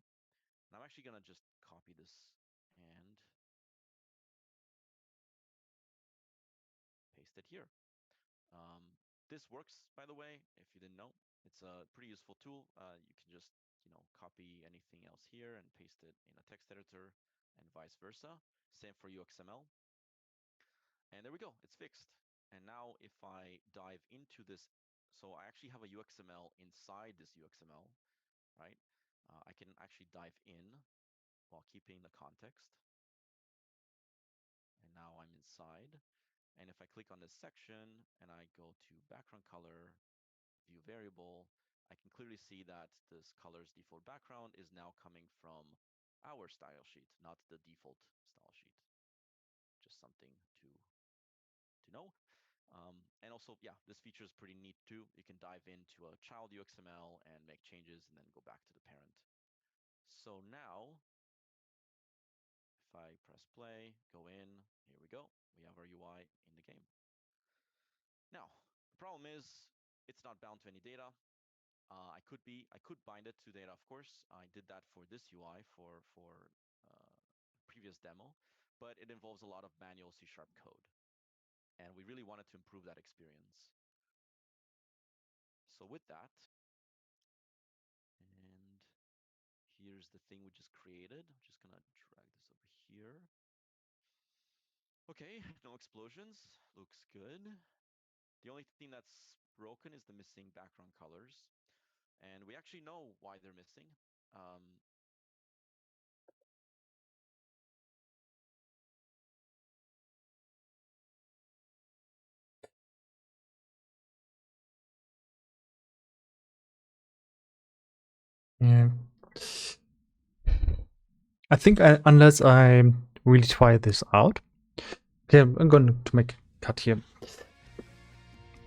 And I'm actually going to just copy this and paste it here. This works, by the way, if you didn't know. It's a pretty useful tool. You can just copy anything else here and paste it in a text editor and vice versa. Same for UXML. And there we go, it's fixed. And now if I dive into this, so I actually have a UXML inside this UXML, right? I can actually dive in while keeping the context. And now I'm inside. And if I click on this section and I go to background color, view variable, I can clearly see that this color's default background is now coming from our style sheet, not the default style sheet. Just something to know. And also, yeah, this feature is pretty neat too. You can dive into a child UXML and make changes and then go back to the parent. So now, if I press play, go in, here we go. We have our UI in the game. Now, the problem is it's not bound to any data. I could bind it to data, of course. I did that for this UI for previous demo, but it involves a lot of manual C# code, and we really wanted to improve that experience. So with that, and here's the thing we just created. I'm just gonna drag this over here. Okay, no explosions, looks good. The only thing that's broken is the missing background colors. And we actually know why they're missing. Yeah. I think unless I really try this out. Okay, I'm going to make a cut here.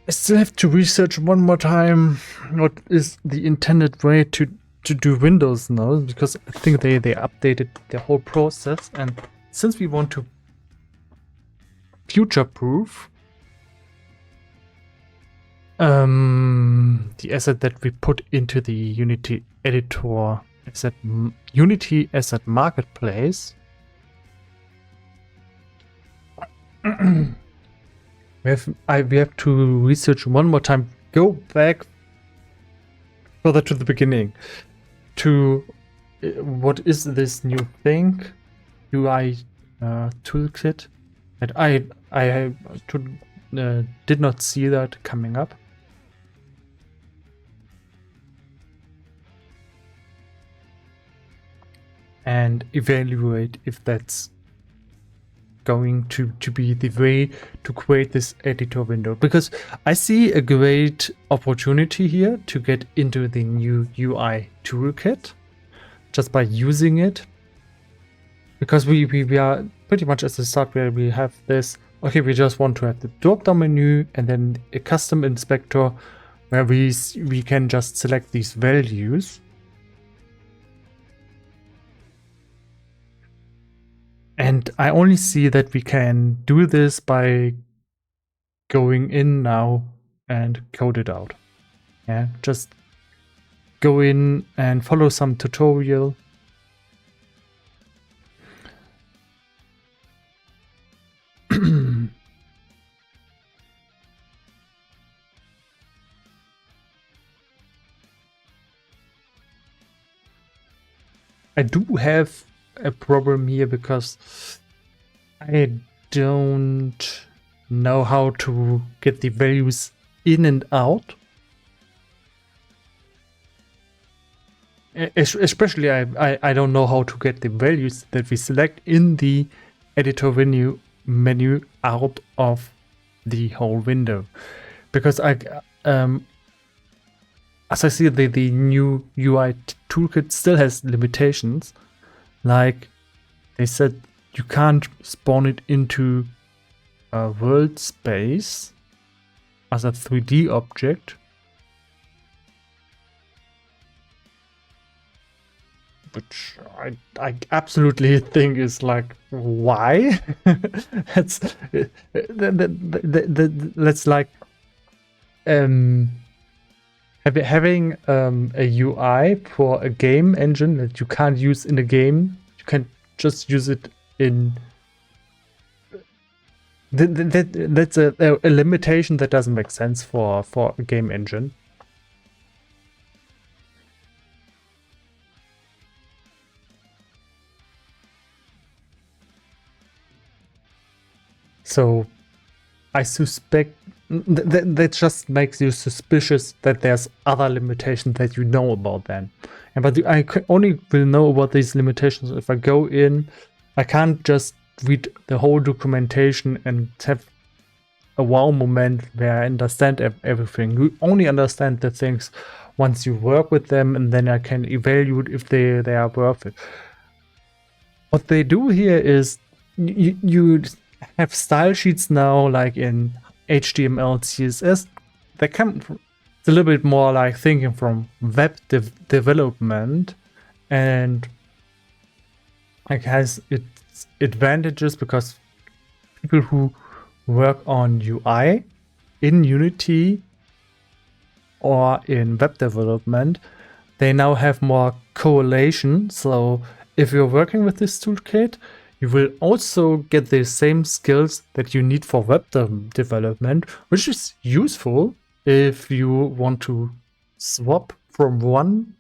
I still have to research one more time what is the intended way to do Windows now, because I think they updated the whole process, and since we want to future-proof the asset that we put into the Unity editor asset, Unity Asset Marketplace, we have to research one more time, go back further to the beginning, to what is this new thing, UI toolkit, and I did not see that coming up. And evaluate if that's going to be the way to create this editor window, because I see a great opportunity here to get into the new UI toolkit just by using it, because we are pretty much at the start where we have this, okay, we just want to have the drop down menu and then a custom inspector where we can just select these values. And I only see that we can do this by going in now and code it out. Yeah, just go in and follow some tutorial. I do have a problem here because I don't know how to get the values in and out. Especially I don't know how to get the values that we select in the editor menu out of the whole window, because as I see, the new UI toolkit still has limitations. Like they said, you can't spawn it into a world space as a 3D object, which I absolutely think is like, why? That's like having a UI for a game engine that you can't use in a game. You can just use it in. That's a limitation that doesn't make sense for a game engine. So I suspect that just makes you suspicious that there's other limitations that you know about then. But I only will know about these limitations if I go in. I can't just read the whole documentation and have a wow moment where I understand everything. You only understand the things once you work with them, and then I can evaluate if they are worth it. What they do here is you have style sheets now, like in HTML, CSS. They come. It's a little bit more like thinking from web development, and It has its advantages because people who work on UI in Unity or in web development, they now have more correlation. So if you're working with this toolkit, you will also get the same skills that you need for web development, which is useful if you want to swap from one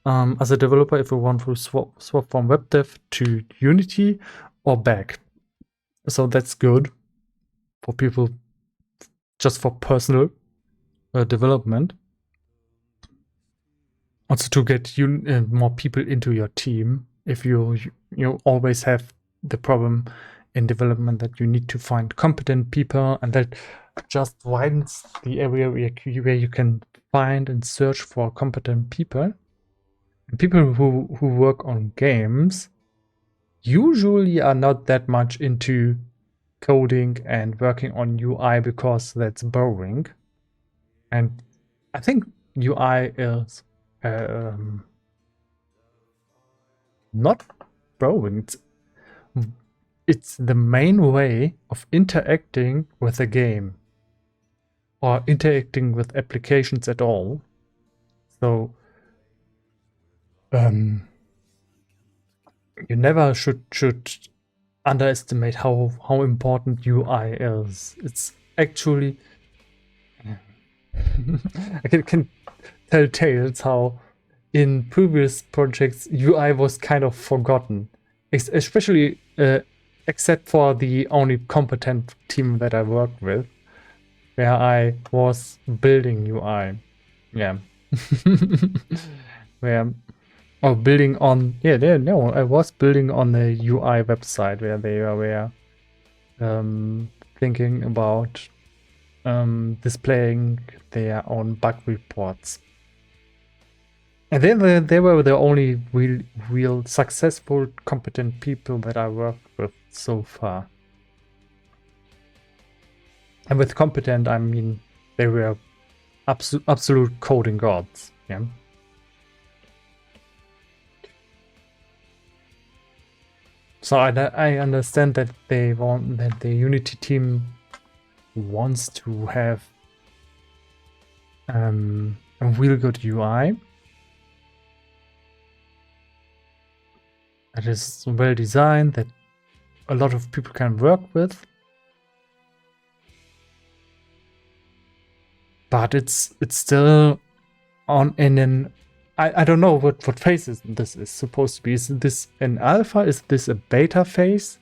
as a developer, if you want to swap from web dev to Unity or back. So that's good for people just for personal development. Also to get more people into your team. If you always have the problem in development that you need to find competent people, and that just widens the area where you can find and search for competent people. And people who work on games usually are not that much into coding and working on UI because that's boring. And I think UI is not boring. It's the main way of interacting with a game or interacting with applications at all. So you never should underestimate how important UI is. It's actually I can tell tales how in previous projects UI was kind of forgotten, especially except for the only competent team that I worked with, where I was building UI. Yeah. I was building on the UI website where they were thinking about displaying their own bug reports. And then they were the only real successful, competent people that I worked with so far. And with competent, I mean they were absolute coding gods. Yeah. So I understand that that the Unity team wants to have a really good UI that is well designed, that a lot of people can work with. But it's still in an I don't know what phase this is supposed to be. Is this an alpha? Is this a beta phase?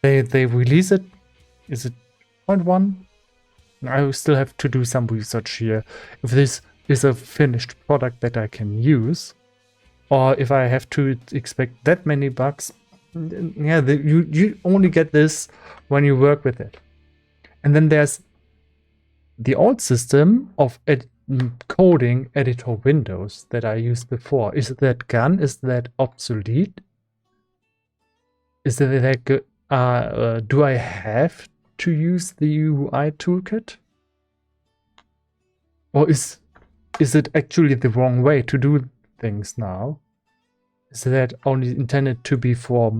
They release it. Is it 0.1? I still have to do some research here. If this is a finished product that I can use, or if I have to expect that many bugs. Yeah, you only get this when you work with it. And then there's the old system of coding editor windows that I used before. Is that gone? Is that obsolete? Is that good? Do I have to use the UI toolkit? Or is it actually the wrong way to do things now? Is that only intended to be for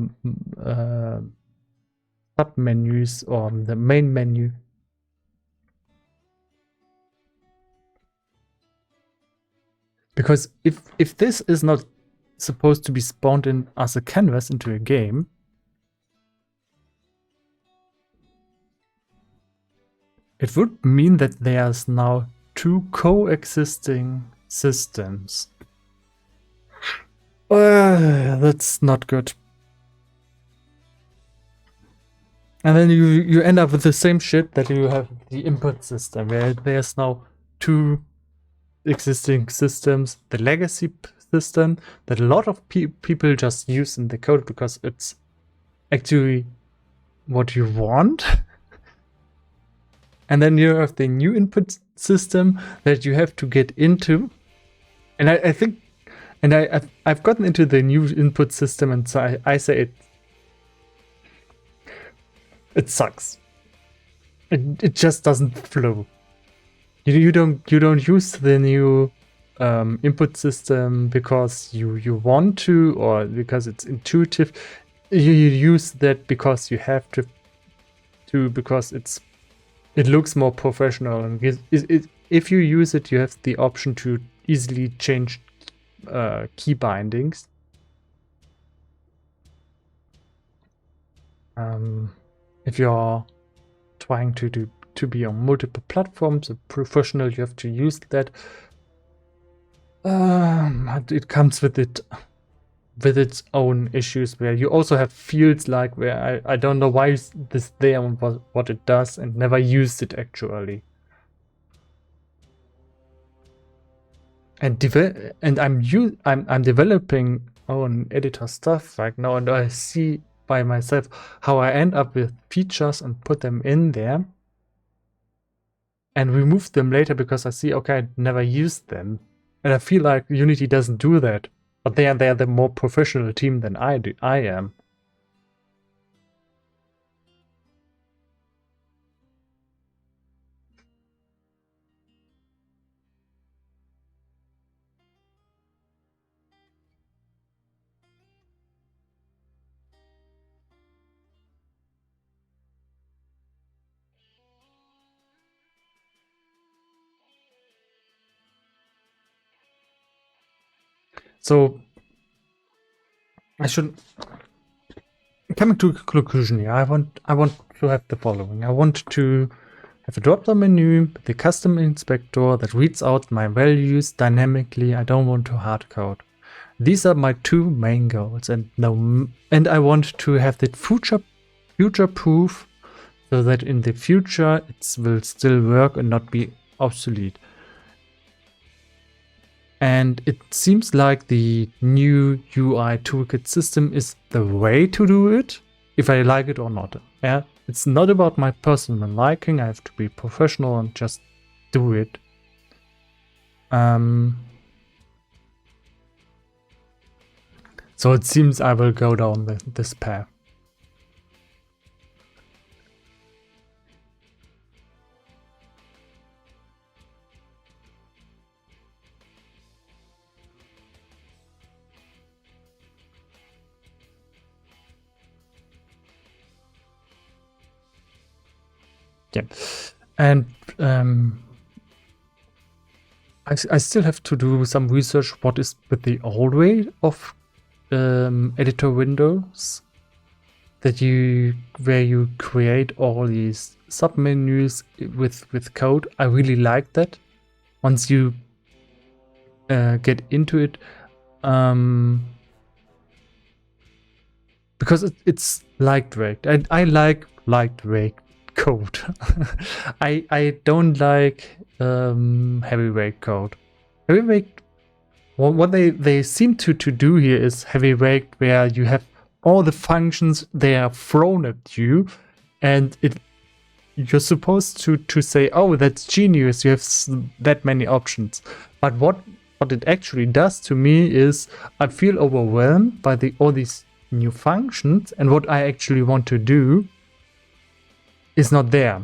sub-menus or the main menu? Because if this is not supposed to be spawned in as a canvas into a game, it would mean that there's now two coexisting systems. That's not good. And then you end up with the same shit that you have the input system, where there's now two existing systems, the legacy system that a lot of people just use in the code because it's actually what you want. And then you have the new input system that you have to get into. And I think, and I've gotten into the new input system, and so I say it sucks. It just doesn't flow. You don't use the new input system because you want to, or because it's intuitive. You use that because you have to because it looks more professional, and if you use it, you have the option to easily change key bindings. If you're trying to be on multiple platforms, a professional, you have to use that. It comes with its own issues, where you also have fields like where I don't know why is this there and what it does, and never used it actually. And I'm developing own editor stuff right now, and I see by myself how I end up with features and put them in there and remove them later because I see, okay, I never used them. And I feel like Unity doesn't do that. But they are the more professional team than I am. So I should, coming to a conclusion here, I want to have the following. I want to have a drop-down menu with the custom inspector that reads out my values dynamically. I don't want to hard code. These are my two main goals, and I want to have that future-proof, so that in the future it will still work and not be obsolete. And it seems like the new UI toolkit system is the way to do it, if I like it or not. Yeah, it's not about my personal liking. I have to be professional and just do it. So it seems I will go down this path. Yeah, and I still have to do some research what is with the old way of editor windows, where you create all these submenus with code. I really like that. Once you get into it, because it's lightweight. I like lightweight code. I don't like heavyweight code. Heavyweight, what they seem to do here is heavyweight, where you have all the functions, they are thrown at you, and you're supposed to say, oh, that's genius, you have that many options. But what it actually does to me is I feel overwhelmed by all these new functions, and what I actually want to do is not there.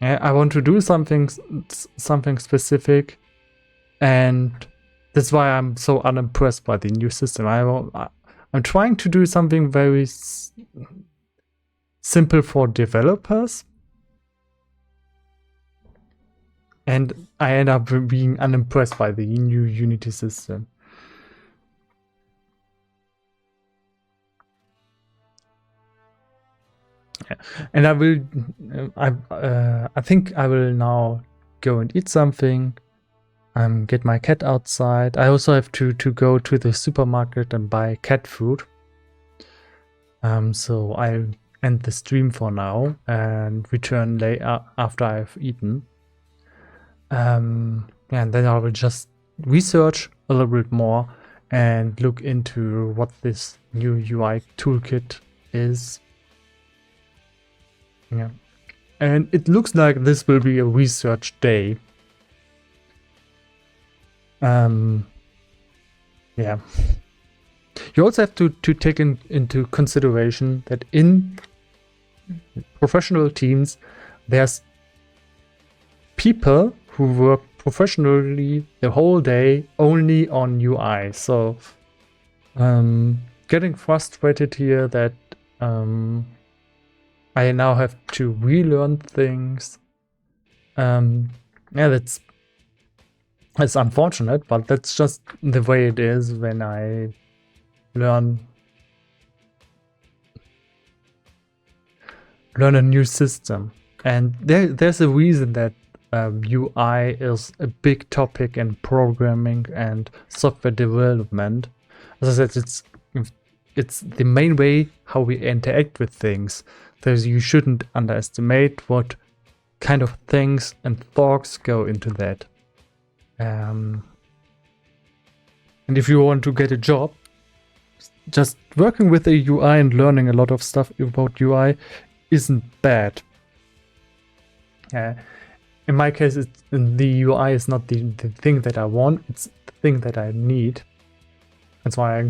Yeah, I want to do something specific, and that's why I'm so unimpressed by the new system. I'm trying to do something very simple for developers, and I end up being unimpressed by the new Unity system. And I think I will now go and eat something, get my cat outside. I also have to go to the supermarket and buy cat food. So I'll end the stream for now and return later after I've eaten. And then I will just research a little bit more and look into what this new UI toolkit is. Yeah, and it looks like this will be a research day. Yeah. You also have to take into consideration that in professional teams, there's people who work professionally the whole day only on UI. So getting frustrated here that I now have to relearn things. Yeah, that's unfortunate, but that's just the way it is when I learn a new system. And there's a reason that UI is a big topic in programming and software development. As I said, it's the main way how we interact with things. You shouldn't underestimate what kind of things and thoughts go into that. And if you want to get a job, just working with a UI and learning a lot of stuff about UI isn't bad. In my case, the UI is not the thing that I want, it's the thing that I need. That's why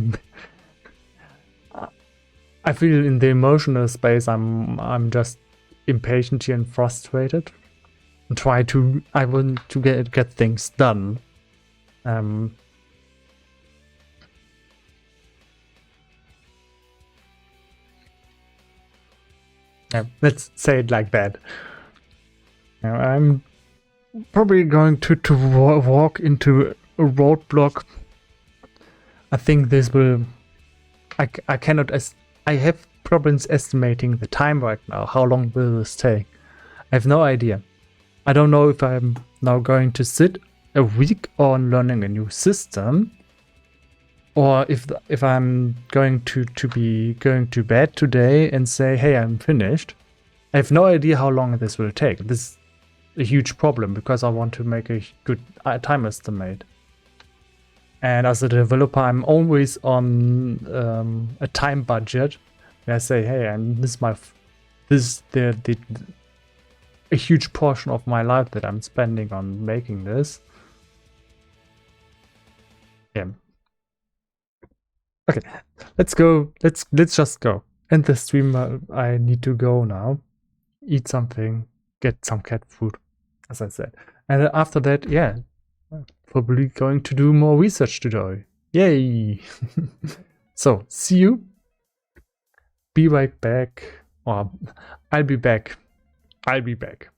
I feel in the emotional space I'm just impatient and frustrated and I want to get things done. Yeah, let's say it like that. Now, I'm probably going to walk into a roadblock. I think this will... I cannot... I have problems estimating the time right now. How long will this take? I have no idea. I don't know if I'm now going to sit a week on learning a new system, or if I'm going to be going to bed today and say, hey, I'm finished. I have no idea how long this will take. This is a huge problem because I want to make a good time estimate. And as a developer, I'm always on a time budget. Where I say, hey, and this is a huge portion of my life that I'm spending on making this. Yeah. Okay, let's go. Let's just go. End the stream. I need to go now. Eat something. Get some cat food, as I said. And after that, yeah, probably going to do more research today. Yay! So, see you. Be right back. Or I'll be back. I'll be back.